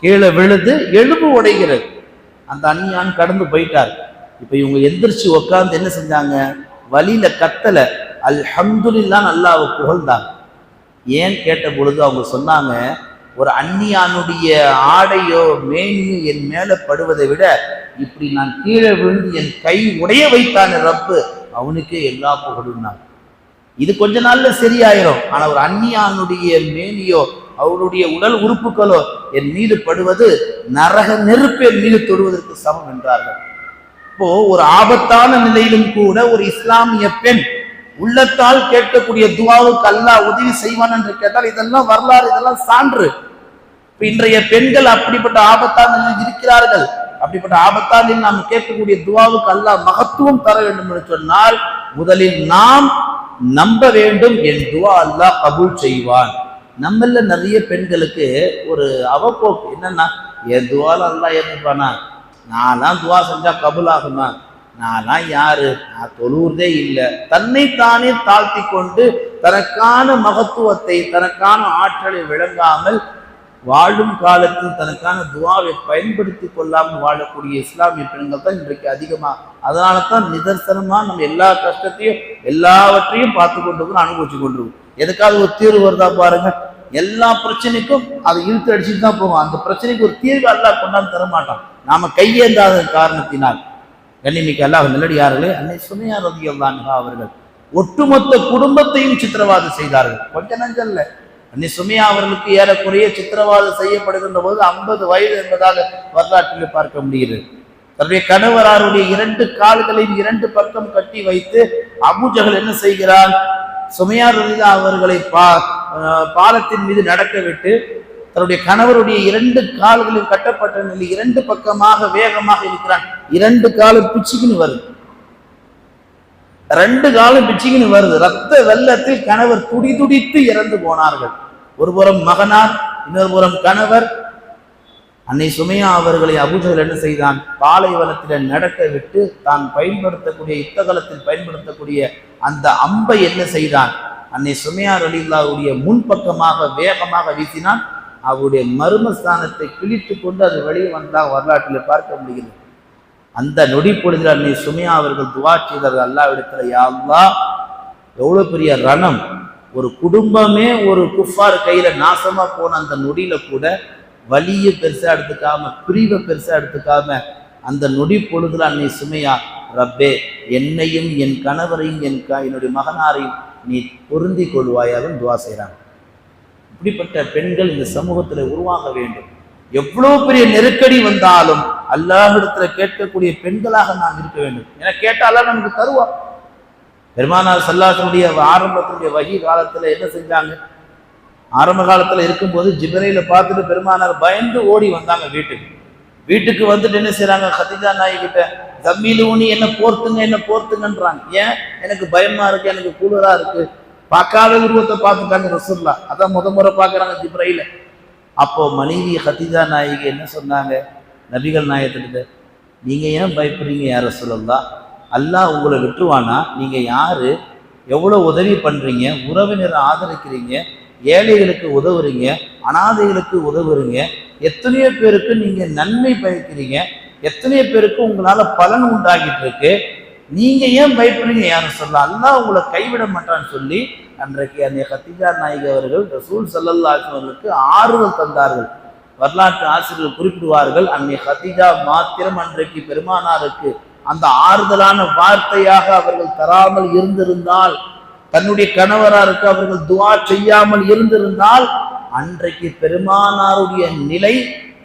கீழே விழுது எலும்பு உடைகிறது. அந்த அந்நியான் கடந்து போயிட்டார். இப்ப இவங்க எந்திரிச்சு உட்கார்ந்து என்ன செஞ்சாங்க, வழியில கத்தல அல்ஹம்துலில்லாஹ் அல்லாஹ்வை புகழ்ந்தாங்க. ஏன் கேட்ட பொழுது அவங்க சொன்னாங்க, ஒரு அந்நியானுடைய ஆடையோ மேனியோ என் மேல படுவதை விட இப்படி நான் கீழே விழுந்து என் கை உடைய வைத்தான ரப்பு, அவனுக்கே எல்லா புகழும். இது கொஞ்ச நாள்ல சரியாயிரும். ஆனா ஒரு அந்நியானுடைய மேனியோ அவருடைய உடல் உறுப்புகளோ என் மீது படுவது நரக நெருப்பு என் மீது தொடுவதற்கு சமம் என்றார்கள். இப்போ ஒரு ஆபத்தான நிலையிலும் கூட ஒரு இஸ்லாமிய பெண் உள்ளத்தால் கேட்கக்கூடிய துவாவுக்கு அல்லாஹ் உதவி செய்வான் என்று கேட்டால் இதெல்லாம் வரலாறு, இதெல்லாம் சான்று. இன்றைய பெண்கள் அப்படிப்பட்ட ஆபத்தான நிலையில் இருக்கிறார்கள். அப்படிப்பட்ட ஆபத்தான நாம் கேட்கக்கூடிய துவாவுக்கு அல்லாஹ் மகத்துவம் தர வேண்டும் என்று சொன்னால் முதலில் நாம் நம்ப வேண்டும், என் துவா அல்லாஹ் கபூல் செய்வான். நம்மள நிறைய பெண்களுக்கு ஒரு அவப்போக்கு என்னன்னா, என் துவால அல்லாஹ் ஏற்றுப்பானா, நான்லாம் துவா செஞ்சா கபூல் ஆகுமா, நான்லாம் யாரு, நான் தொழுவதே இல்லை. தன்னைத்தானே தாழ்த்தி கொண்டு தனக்கான மகத்துவத்தை தனக்கான ஆற்றலை விளங்காமல் வாழும் காலத்தில் தனக்கான துவாவை பயன்படுத்தி கொள்ளாமல் வாழக்கூடிய இஸ்லாமிய பெண்கள் தான் இன்றைக்கு அதிகமாக. அதனால தான் நிதர்சனமா நம்ம எல்லா கஷ்டத்தையும் எல்லாவற்றையும் பார்த்து கொண்டு அனுபவிச்சு கொண்டிருக்கோம். எதுக்காவது ஒரு தீர்வு வருதா பாருங்க, எல்லா பிரச்சனைக்கும் அதை இழுத்து அடிச்சுட்டு தான் போகும். அந்த பிரச்சனைக்கு ஒரு தீர்வு அல்லாஹ் கொண்டாந்து தரமாட்டான், நாம கையேந்தாத காரணத்தினால். கண்ணிமிக்க அல்லாஹ் நல்லடியார்களே, அன்னை சுமையா ரலியல்லாஹு அன்ஹா அவர்கள் ஒட்டுமொத்த குடும்பத்தையும் சித்திரவாதம் செய்தார்கள். கொஞ்ச நஞ்சல்ல. அன்னை சுமையா அவர்களுக்கு ஏறக்குறைய சித்திரவாதம் செய்யப்படுகின்ற போது 50 வயது என்பதாக வரலாற்றில் பார்க்க முடிகிறது. தன்னுடைய கணவராருடைய 2 கால்களையும் 2 பக்கம் கட்டி வைத்து அபூஜஹல் என்ன செய்கிறான், சுமையா ரலியல்லாஹு அவர்களை பாலத்தின் மீது நடக்க விட்டு தன்னுடைய கணவருடைய 2 கால்களில் கட்டப்பட்ட நிலையில் 2 பக்கமாக வேகமாக இருக்கிறான். 2 காலும் பிச்சுக்குன்னு வருது, 2 காலும் பிச்சுக்குன்னு வருது. ரத்த வெள்ளத்தில் கணவர் துடி துடித்து இறந்து போனார்கள். ஒரு புறம் மகனார், இன்னொரு புறம் கணவர். அன்னை சுமையா அவர்களை அபூஜஹல் என்ன செய்தான், பாலைவனத்தில் நடக்க விட்டு தான் பயன்படுத்தக்கூடிய யுத்தகலத்தில் பயன்படுத்தக்கூடிய அந்த அம்பை என்ன செய்தான், அன்னை சுமையா ரலியல்லாஹுடைய முன்பக்கமாக வேகமாக வீசினான். அவருடைய மர்மஸ்தானத்தை கிழித்து கொண்டு அது வெளியே வந்தால் வரலாற்றில் பார்க்க முடிகிறது. அந்த நொடி பொழுதில் அன்னை சுமையா அவர்கள் துவா செய்தார்கள் அல்லாஹ்விடத்துல, யா அல்லாஹ், எவ்வளவு பெரிய ரணம், ஒரு குடும்பமே ஒரு குஃபார் கையில நாசமா போன அந்த நொடியில கூட வலியை பெருசா எடுத்துக்காம பிரிவை பெருசா எடுத்துக்காம அந்த நொடி பொழுதுல அன்னை சுமையா, ரப்பே, என்னையும் என் கணவரையும் என்னுடைய மகனாரையும் நீ பொருந்தி கொள்வாயாக துவா செய்கிறாங்க. இப்படிப்பட்ட பெண்கள் இந்த சமூகத்தில் உருவாக வேண்டும். எவ்வளவு பெரிய நெருக்கடி வந்தாலும் அல்லாஹ்விடத்துல கேட்கக்கூடிய பெண்களாக நாம் இருக்க வேண்டும். என கேட்டாலும் நமக்கு தருவான். பெருமானார் ஸல்லல்லாஹு ஆரம்பத்தினுடைய வஹி காலத்துல என்ன செஞ்சாங்க, ஆரம்ப காலத்துல இருக்கும்போது ஜிப்ரீலை பார்த்துட்டு பெருமானார் பயந்து ஓடி வந்தாங்க வீட்டுக்கு. வீட்டுக்கு வந்துட்டு என்ன செய்யறாங்க, கதீஜா நாயகி கிட்ட, ஜம்மீலூனி என்ன போர்த்துங்கன்றாங்க. ஏன்? எனக்கு பயமா இருக்கு, எனக்கு குளிரா இருக்கு. பார்க்காத உருவத்தை பார்த்துட்டாங்க ரசூலுல்லாஹ். அதான் முறை பார்க்குறாங்க ஜிப்ரைல. அப்போ மனைவி ஹதீஜா நாயகி என்ன சொன்னாங்க நபிகள் நாயகத்திட்ட, நீங்க ஏன் பயப்படுறீங்க யா ரசூலுல்லாஹ்? அல்லாஹ் உங்களை விட்டுருவானா? நீங்க யாரு, எவ்வளோ உதவி பண்றீங்க, உறவினரை ஆதரிக்கிறீங்க, ஏழைகளுக்கு உதவுறீங்க, அனாதைகளுக்கு உதவுறீங்க, எத்தனையோ பேருக்கு நீங்க நன்மை பயக்கிறீங்க, எத்தனையோ பேருக்கு உங்களால பலன் உண்டாகிட்டு இருக்கு. நீங்க ஏன் பயப்படுறீங்க யாரும் சொல்ல, அல்லாஹ் உங்களை கைவிட மாட்டான்னு சொல்லி அன்றைக்கு அந்த கத்திஜா நாயகி அவர்கள் ரசூல் ஸல்லல்லாஹு அலைஹி வஸல்லுக்கு ஆறுதல் தந்தார்கள். வரலாற்று ஆசிரியர்கள் குறிப்பிடுவார்கள், அன்னை கத்திஜா மாத்திரம் அன்றைக்கு பெருமானாருக்கு அந்த ஆறுதலான வார்த்தையாக அவர்கள் தராமல் இருந்திருந்தால், தன்னுடைய கணவராருக்கு அவர்கள் துஆ செய்யாமல் இருந்திருந்தால், அன்றைக்கு பெருமானாருடைய நிலை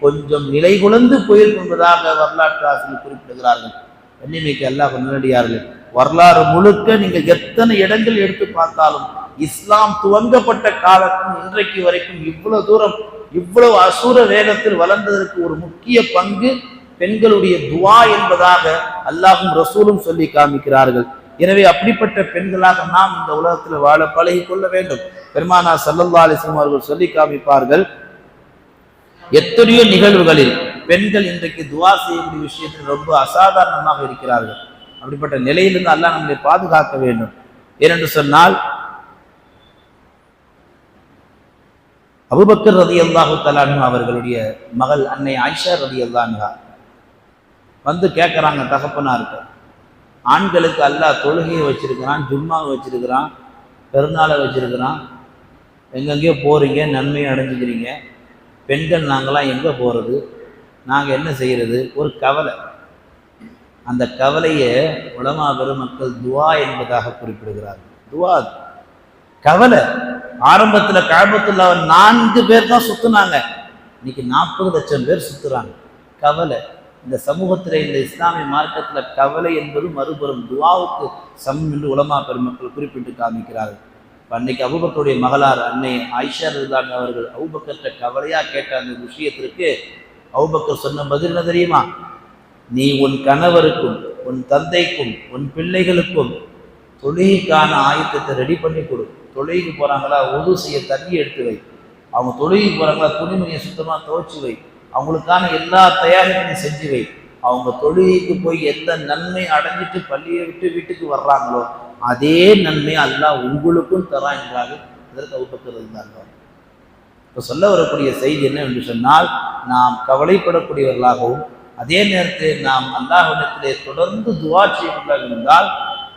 கொஞ்சம் நிலை குலைந்து போயிருப்பதாக வரலாற்று ஆசிரியர் குறிப்பிடுகிறார்கள். கண்ணியமிக்க அல்லாஹ் நல்லடியார்கள், வரலாறு முழுக்க நீங்கள் எத்தனை இடங்கள் எடுத்து பார்த்தாலும் இஸ்லாம் துவங்கப்பட்ட காலத்தில் இன்றைக்கு வரைக்கும் இவ்வளவு தூரம் இவ்வளவு அசூர வேகத்தில் வளர்ந்ததற்கு ஒரு முக்கிய பங்கு பெண்களுடைய துஆ என்பதாக அல்லாஹும் ரசூலும் சொல்லி காமிக்கிறார்கள். எனவே அப்படிப்பட்ட பெண்களாக நாம் இந்த உலகத்தில் வாழ பழகி கொள்ள வேண்டும். பெருமானார் ஸல்லல்லாஹு அலைஹி வஸல்லம் அவர்கள் சொல்லி காமிப்பார்கள், எத்தனையோ நிகழ்வுகளில் பெண்கள் இன்றைக்கு துஆ செய்யக்கூடிய விஷயத்தில் ரொம்ப அசாதாரணமாக இருக்கிறார்கள். அப்படிப்பட்ட நிலையிலிருந்து அல்லாஹ் நம்மை பாதுகாக்க வேண்டும். ஏனென்று சொன்னால், அபூபக்கர் ரலியல்லாஹு தஆலா அன்ஹு அவர்களுடைய மகள் அன்னை ஆயிஷா ரலியல்லாஹு அன்ஹா வந்து கேட்குறாங்க தகப்பனாருக்கு, ஆண்களுக்கு அல்லாஹ் தொழுகையை வச்சிருக்கிறான், ஜும்மாவை வச்சிருக்கிறான், பெருநாளை வச்சிருக்கிறான், எங்கெங்கேயோ போறீங்க, நன்மையை அடைஞ்சுக்கிறீங்க, பெண்கள் நாங்களாம் எங்கே போகிறது, நாங்கள் என்ன செய்கிறது? ஒரு கவலை. அந்த கவலையை உலமா பெருமக்கள் துஆ என்பதாக குறிப்பிடுகிறார்கள். துஆ, கவலை. ஆரம்பத்தில் கஅபத்துல்லாஹ் 4 பேர் தான் சுற்றுனாங்க, இன்னைக்கு 40 லட்சம் பேர் சுற்றுறாங்க. கவலை. இந்த சமூகத்தில், இந்த இஸ்லாமிய மார்க்கத்தில் கவலை என்பது மறுபுறம் துஆவுக்கு சமம் என்று உலமா பெருமக்கள் குறிப்பிட்டு காமிக்கிறார்கள். அன்னைக்கு அபூபக்கருடைய மகளார் அன்னை ஆயிஷா ரலியல்லாஹு அன்ஹா அவர்கள் அபூபக்கர்ட்ட கவலையா கேட்ட அந்த விஷயத்திற்கு அபூபக்கர் சொன்ன பதில் என்ன தெரியுமா? நீ உன் கணவருக்கும் உன் தந்தைக்கும் உன் பிள்ளைகளுக்கும் தொழுகைக்கான ஆயத்தத்தை ரெடி பண்ணி கொடு. தொழுகைக்கு போறாங்களா, உது செய்ய தண்ணி எடுத்து வை. அவங்க தொழுகைக்கு போறாங்களா, துணிமணியை சுத்தமாக துவைச்சு வை. அவங்களுக்கான எல்லா தயாரிப்பையும் செஞ்சு வை. அவங்க தொழுகைக்கு போய் எந்த நன்மை அடைஞ்சிட்டு பள்ளியை விட்டு வீட்டுக்கு வர்றாங்களோ அதே நன்மை அல்லாஹ் உங்களுக்கும் தரான் என்றார்கள். இதற்கு அபூபக்கர் இருந்தார்கள். இப்போ சொல்ல வரக்கூடிய செய்தி என்ன என்று சொன்னால், நாம் கவலைப்படக்கூடியவர்களாகவும் அதே நேரத்தில் நாம் அல்லாஹ்விடத்திலே தொடர்ந்து துஆ செய்யக்கூடியவர்களாக இருந்தால்,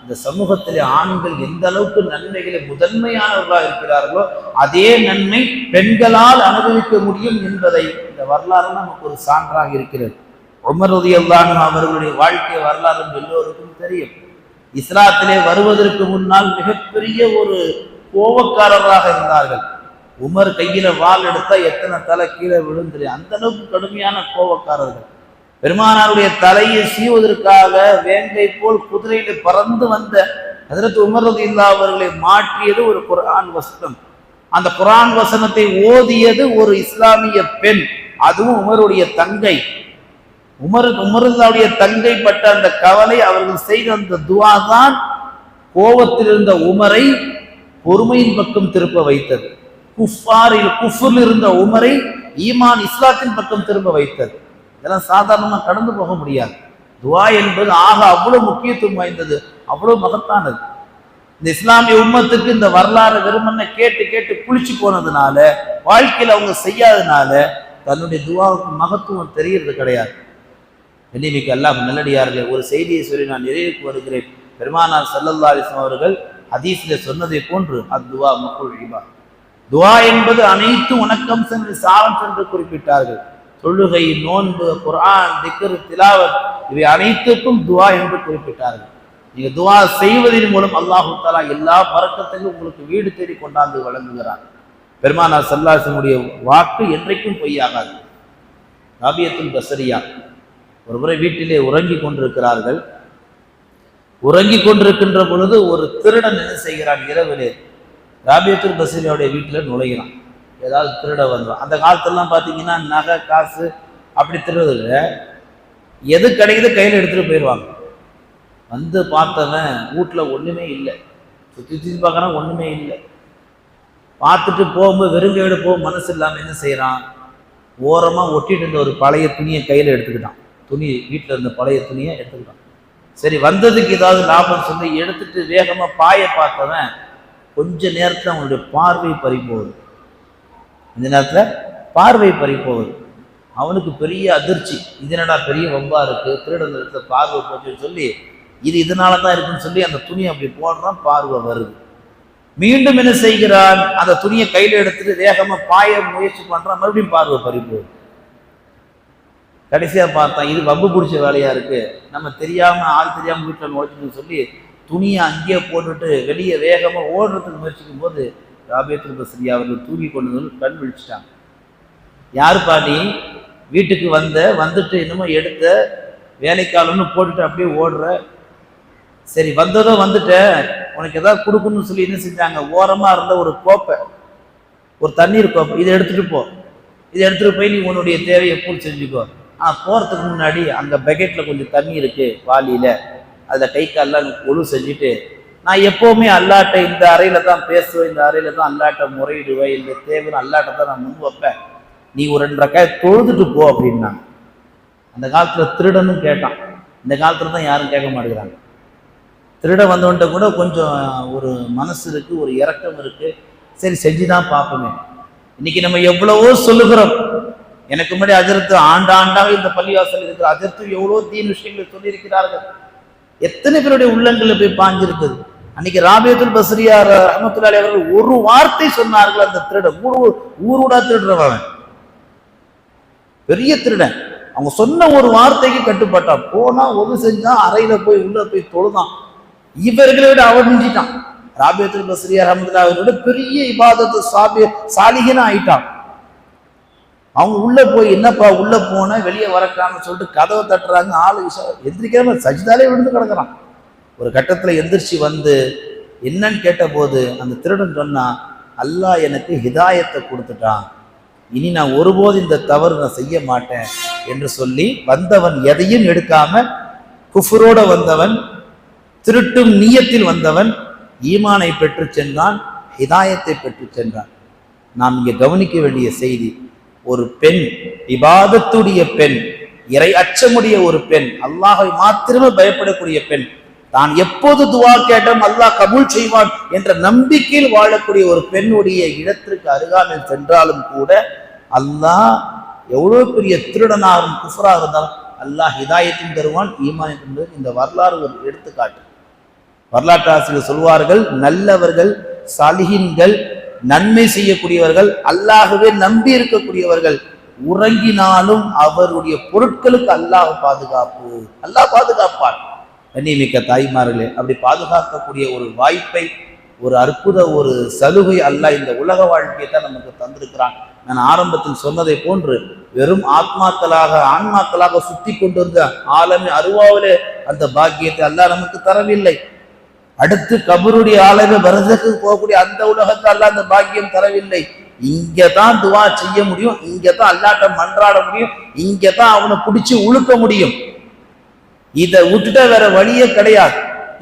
இந்த சமூகத்திலே ஆண்கள் எந்த அளவுக்கு நன்மைகளை முதன்மையானவர்களாக இருக்கிறார்களோ அதே நன்மை பெண்களால் அனுபவிக்க முடியும் என்பதை இந்த வரலாறு நமக்கு ஒரு சான்றாக இருக்கிறது. உமர் ரலியல்லாஹு அன்ஹு அவர்களுடைய வாழ்க்கை வரலாறு எல்லோருக்கும் தெரியும். இஸ்லாத்திலே வருவதற்கு முன்னால் மிகப்பெரிய ஒரு கோபக்காரராக இருந்தார்கள். உமர் கையில வாள் எடுத்தா எத்தனை தலை கீழே விழுந்து, அந்த அளவுக்கு கடுமையான கோபக்காரர்கள். பெருமானாருடைய தலையை சீவதற்காக வேங்கை போல் குதிரையில பறந்து வந்த ஹஜ்ரத் உமர் ரலியல்லாஹு அவர்களை மாற்றியது ஒரு குர்ஆன் வசனம். அந்த குர்ஆன் வசனத்தை ஓதியது ஒரு இஸ்லாமிய பெண், அதுவும் உமருடைய தங்கை. உமருடைய தங்கை பட்ட அந்த கவலை, அவர்கள் செய்த அந்த துஆ தான் கோபத்தில் இருந்த உமரை பொறுமையின் பக்கம் திருப்ப வைத்தது. குஃப்ரில் இருந்த உமரை ஈமான் இஸ்லாத்தின் பக்கம் திரும்ப வைத்தது. இதெல்லாம் சாதாரணமாக கடந்து போக முடியாது. துஆ என்பது அவ்வளவு முக்கியத்துவம் வாய்ந்தது, அவ்வளவு மகத்தானது. இந்த இஸ்லாமிய உம்மத்துக்கு இந்த வரலாறு வெறுமன்ன கேட்டு கேட்டு புளிச்சு போனதுனால, வாழ்க்கையில் அவங்க செய்யாததுனால தன்னுடைய துஆவுக்கு மகத்துவம் தெரியறது கிடையாது. கண்ணியமிக்க அல்லாஹ் நல்லடியார்களே, ஒரு செய்தியை சொல்லி நான் நிறைவுக்கு வருகிறேன். பெருமானார் ஸல்லல்லாஹு அலைஹி வஸல்லம் அவர்கள் ஹதீஸிலே சொன்னதை போன்று அத்துஆ மஃபூல் இபா, துஆ என்பது அனைத்து வணக்கம் சென்று சாரம் சென்று குறிப்பிட்டார்கள். தொழுகை, நோன்பு, குர்ஆன், திக்ர், திலாவத் இவை அனைத்துக்கும் துஆ என்று குறிப்பிட்டார்கள். நீங்க துஆ செய்வதன் மூலம் அல்லாஹ் தஆலா எல்லா பரக்கத்தையும் உங்களுக்கு வீடு தேடி கொண்டாந்து வழங்குகிறார். பெருமானார் ஸல்லல்லாஹு அலைஹி வஸல்லம் வாக்கு என்றைக்கும் பொய்யாகாது. ராபியத்துல் பஸரியா ஒரு முறை வீட்டிலே உறங்கி கொண்டிருக்கிறார்கள். உறங்கி கொண்டிருக்கின்ற பொழுது ஒரு திருடன் என்ன செய்கிறான், இரவிலே ராபியத்துல் பஸரியாவுடைய வீட்டில் நுழைகிறான். ஏதாவது திருட வந்துடும். அந்த காலத்திலலாம் பார்த்தீங்கன்னா நகை காசு அப்படி திருடுறது இல்லை. எது கிடைக்குது கையில் எடுத்துகிட்டு போயிடுவாங்க. வந்து பார்த்தவன் வீட்டில் ஒன்றுமே இல்லை, சுற்றி சுற்றி பார்க்குறான், ஒன்றுமே இல்லை. பார்த்துட்டு போகும்போது வெறுங்கையோடு போக மனசு இல்லாமல் என்ன செய்கிறான், ஓரமாக ஒட்டிட்டு இருந்த ஒரு பழைய துணியை கையில் எடுத்துக்கிட்டான். துணி வீட்டில் இருந்த பழைய துணியை எடுத்துக்கிட்டான். சரி, வந்ததுக்கு ஏதாவது லாபம் சொல்லி எடுத்துட்டு வேகமாக பாய பார்த்தவன் கொஞ்ச நேரத்தில் அவனுடைய பார்வை பறிப்போகுது. இந்த நேரத்தில் பார்வை பறிப்போகுது. அவனுக்கு பெரிய அதிர்ச்சி, இது என்னடா பெரிய வம்பா இருக்குது, திருடன் இடத்துல பார்வை போச்சுன்னு சொல்லி இது இதனால தான் இருக்குன்னு சொல்லி அந்த துணியை அப்படி போடுறான், பார்வை வருது. மீண்டும் என்ன செய்கிறான், அந்த துணியை கையில் எடுத்துட்டு வேகமாக பாய முயற்சி பண்ணுறான், மறுபடியும் பார்வை பறிப்போகுது. கடைசியாக பார்த்தான், இது வம்பு பிடிச்ச வேலையாக இருக்குது, நம்ம தெரியாமல் ஆள் தெரியாமல் வீட்டில் நுழைச்சுன்னு சொல்லி துணியை அங்கேயே போட்டுட்டு வெளியே வேகமாக ஓடுறதுக்கு முயற்சிக்கும் போது ராபியத்துல் பஸ்ரி அவர்கள் தூங்கி கொண்டு வந்து கண் விழிச்சிட்டாங்க. யார் பாட்டி, வீட்டுக்கு வந்துட்டு இன்னமும் எடுத்த வேலைக்காலன்னு போட்டுட்டு அப்படியே ஓடுற, சரி வந்ததோ வந்துட்ட, உனக்கு ஏதாவது கொடுக்கணும்னு சொல்லி என்ன செஞ்சாங்க, ஓரமாக இருந்த ஒரு கோப்பை, ஒரு தண்ணீர் கோப்பை, இதை எடுத்துகிட்டு போ, இதை எடுத்துகிட்டு போய் நீ உன்னுடைய தேவையை பூர்த்தி செஞ்சுக்கோ. போகிறதுக்கு முன்னாடி அங்கே பக்கெட்டில் கொஞ்சம் தண்ணி இருக்குது வாளியில், அதில் கை காலெலாம் ஒழு செஞ்சுட்டு, நான் எப்போவுமே அல்லாட்ட இந்த அறையில் தான் பேசுவேன், இந்த அறையில் தான் அல்லாட்ட முறையிடுவேன், இந்த தேவைன்னு அல்லாட்ட தான் நான் முன் வைப்பேன், நீ ஒரு 2 ரக்காய் தொழுதுட்டு போ அப்படின்னாங்க. அந்த காலத்தில் திருடனும் கேட்டான், இந்த காலத்தில் தான் யாரும் கேட்க மாட்டேங்கிறாங்க. திருட வந்தவன்ட்ட கூட கொஞ்சம் ஒரு மனசு இருக்குது, ஒரு இரக்கம் இருக்குது, சரி செஞ்சு தான் பார்ப்போமே. இன்னைக்கு நம்ம எவ்வளவோ சொல்லுகிறோம். எனக்கு முன்னாடி அஜர்த்து ஆண்டாண்டாக இந்த பள்ளிவாசல் இருக்கிற அஜர்த்து எவ்வளோ தீன் விஷயங்களை சொல்லியிருக்கிறார்கள். எத்தனை பேருடைய உள்ளங்களில் போய் பாஞ்சிருக்குது. அன்னைக்கு ராபியத்துல் பஸ்ரியார் ரஹ்மத்துல்லாஹி அலைஹி அவர்கள் ஒரு வார்த்தை சொன்னார்கள். அந்த திருடன் ஊரூடா திருடுறவன், பெரிய திருடன், அவங்க சொன்ன ஒரு வார்த்தைக்கு கட்டுப்பட்டான். போனா ஒது செஞ்சான், அறையில போய் உள்ள போய் தொழுதான். இவர்களை விட அவன் மிஞ்சிட்டான். ராபியத்துல் பஸ்ரியார் ரஹ்மத்துல்லாஹி அவர்களோட பெரிய இபாதத்து சாலிஹினா ஆயிட்டான். அவங்க உள்ள போய் என்னப்பா உள்ள போன வெளியே வரக்கான்னு சொல்லிட்டு கதவை தட்டுறாங்க. ஆளு எந்திரிக்காம சஜிதாலே விழுந்து கிடக்குறான். ஒரு கட்டத்தில் எந்திரிச்சு வந்து என்னன்னு கேட்ட போது அந்த திருடன் சொன்னா, அல்லாஹ் எனக்கு ஹிதாயத்தை கொடுத்துட்டான், இனி நான் ஒருபோது இந்த தவறு நான் செய்ய மாட்டேன் என்று சொல்லி வந்தவன் எதையும் எடுக்காம குஃபரோட வந்தவன், திருட்டும் நீயத்தில் வந்தவன் ஈமானை பெற்று சென்றான், ஹிதாயத்தை பெற்று சென்றான். நாம் இங்கே கவனிக்க வேண்டிய செய்தி, ஒரு பெண், இபாதத்துடைய பெண், இறை அச்சமுடைய ஒரு பெண், அல்லாஹை மாத்திரமே பயப்படக்கூடிய பெண், தான் எப்போது துவா கேட்டோம் அல்லாஹ் கபூல் செய்வான் என்ற நம்பிக்கையில் வாழக்கூடிய ஒரு பெண்ணுடைய இடத்திற்கு அருகாமையில் சென்றாலும் கூட அல்லாஹ் எவ்வளவு பெரிய திருடனாகும் குஃப்ரா இருந்தாலும் அல்லாஹ் ஹிதாயத்தையும் தருவான், ஈமானையும் தருவான். இந்த வரலாறு ஒரு எடுத்துக்காட்டு. வரலாற்று ஆசிரியர் சொல்வார்கள், நல்லவர்கள், சாலிஹீன்கள், நன்மை செய்யக்கூடியவர்கள், அல்லாஹ்வே நம்பி இருக்கக்கூடியவர்கள் உறங்கினாலும் அவருடைய பொருட்களுக்கு அல்லாஹ் பாதுகாப்பு, அல்லாஹ் பாதுகாப்பான். கண்ணியமிக்க தாய்மார்களே, அப்படி பாதுகாக்கக்கூடிய ஒரு வாய்ப்பை, ஒரு அற்புத ஒரு சலுகை அல்லாஹ் இந்த உலக வாழ்க்கையை தான் நமக்கு தந்திருக்கிறான். நான் ஆரம்பத்தில் சொன்னதை போன்று வெறும் ஆத்மாக்களாக ஆன்மாக்களாக சுத்தி கொண்டிருந்த ஆலமி அருவாவிலே அந்த பாக்கியத்தை அல்லாஹ் நமக்கு தரவில்லை. அடுத்து கபருடைய ஆலமி பரஸக்கு போகக்கூடிய அந்த உலகத்தை அல்லாஹ் அந்த பாக்கியம் தரவில்லை. இங்கதான் துவா செய்ய முடியும், இங்கதான் அல்லாஹ்ட்ட மன்றாட முடியும், இங்கதான் அவனை பிடிச்சி உழுக்க முடியும். இதை விட்டுட்டா வேற வழியே கிடையாது.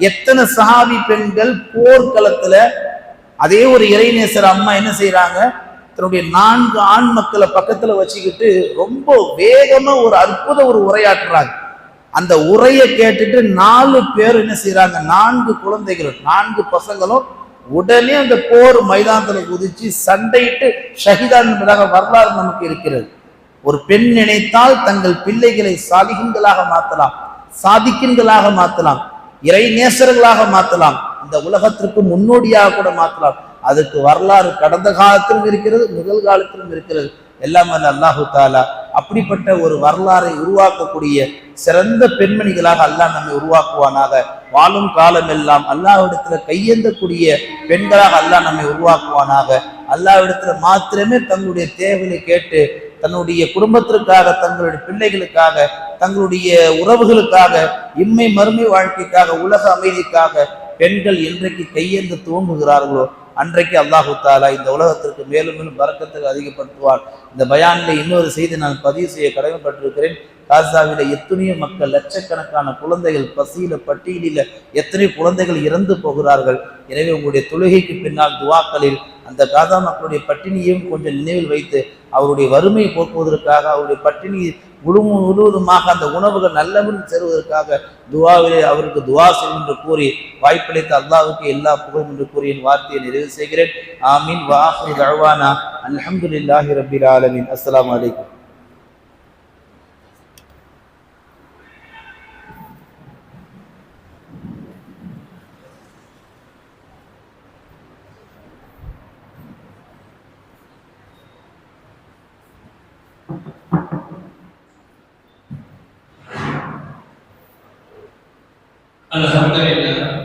எத்தனை சஹாபி பெண்கள் போர்க்களத்துல அதே ஒரு இறைநேசர் அம்மா என்ன செய்யறாங்க, தன்னுடைய 4 ஆண் மக்களை பக்கத்துல வச்சுக்கிட்டு ரொம்ப வேகமா ஒரு அற்புத ஒரு உரையாற்றுறாங்க. அந்த உரையை கேட்டுட்டு 4 பேர் என்ன செய்யறாங்க, 4 குழந்தைகளும் 4 பசங்களும் உடனே அந்த போர் மைதானத்துல குதிச்சு சண்டையிட்டு ஷஹீதான் என்பதாக வரலாறு நமக்கு இருக்கிறது. ஒரு பெண் நினைத்தால் தங்கள் பிள்ளைகளை சாலிஹீன்களாக மாற்றலாம், சாதிக்கின்களாக மாற்றலாம், இறை நேசர்களாக மாற்றலாம், இந்த உலகத்திற்கு முன்னோடியாக கூட மாற்றலாம். அதுக்கு வரலாறு கடந்த காலத்திலும் இருக்கிறது, நிகழ்காலத்திலும் இருக்கிறது. எல்லாம் அல்லாஹு தாலா அப்படிப்பட்ட ஒரு வரலாறை உருவாக்கக்கூடிய சிறந்த பெண்மணிகளாக அல்லாஹ் நம்மை உருவாக்குவானாக. வாழும் காலம் எல்லாம் அல்லாஹ்விடத்துல கையேந்தக்கூடிய பெண்களாக அல்லாஹ் நம்மை உருவாக்குவானாக. அல்லாஹ்விடத்துல மாத்திரமே தங்களுடைய தேவைகளை கேட்டு தன்னுடைய குடும்பத்திற்காக, தங்களுடைய பிள்ளைகளுக்காக, தங்களுடைய உறவுகளுக்காக, இம்மை மறுமை வாழ்க்கைக்காக, உலக அமைதிக்காக பெண்கள் என்றைக்கு கையேந்து துவங்குகிறார்களோ அன்றைக்கு அல்லாஹு தாலா இந்த உலகத்திற்கு மேலும் மேலும் பரக்கத்துக்கு அதிகப்படுத்துவார். இந்த பயானில் இன்னொரு செய்தி நான் பதிவு செய்ய கடமைப்பட்டிருக்கிறேன். காசாவில எத்தனையோ மக்கள், லட்சக்கணக்கான குழந்தைகள் பசியில பட்டியலில் எத்தனையோ குழந்தைகள் இறந்து போகிறார்கள். எனவே உங்களுடைய தொழுகைக்கு பின்னால் துவாக்களில் அந்த காசா மக்களுடைய பட்டினியையும் கொஞ்சம் நினைவில் வைத்து அவருடைய வறுமையை போக்குவதற்காக, அவருடைய பட்டினி முழுவதுமாக அந்த உணவுகள் நல்லவர்கள் சேருவதற்காக துவாவிலே அவருக்கு துவா செய்யும் என்று கூறி வாய்ப்பளித்த அல்லாஹ்வுக்கு எல்லா புகழும் என்று கூறி என் வார்த்தையை நிறைவு செய்கிறேன். ஆமீன். வ ஆகிரு தஅவானா அல்ஹம்துலில்லாஹி ரப்பில் ஆலமீன். அஸ்ஸலாமு அலைக்கும்.
Alhamdulillah.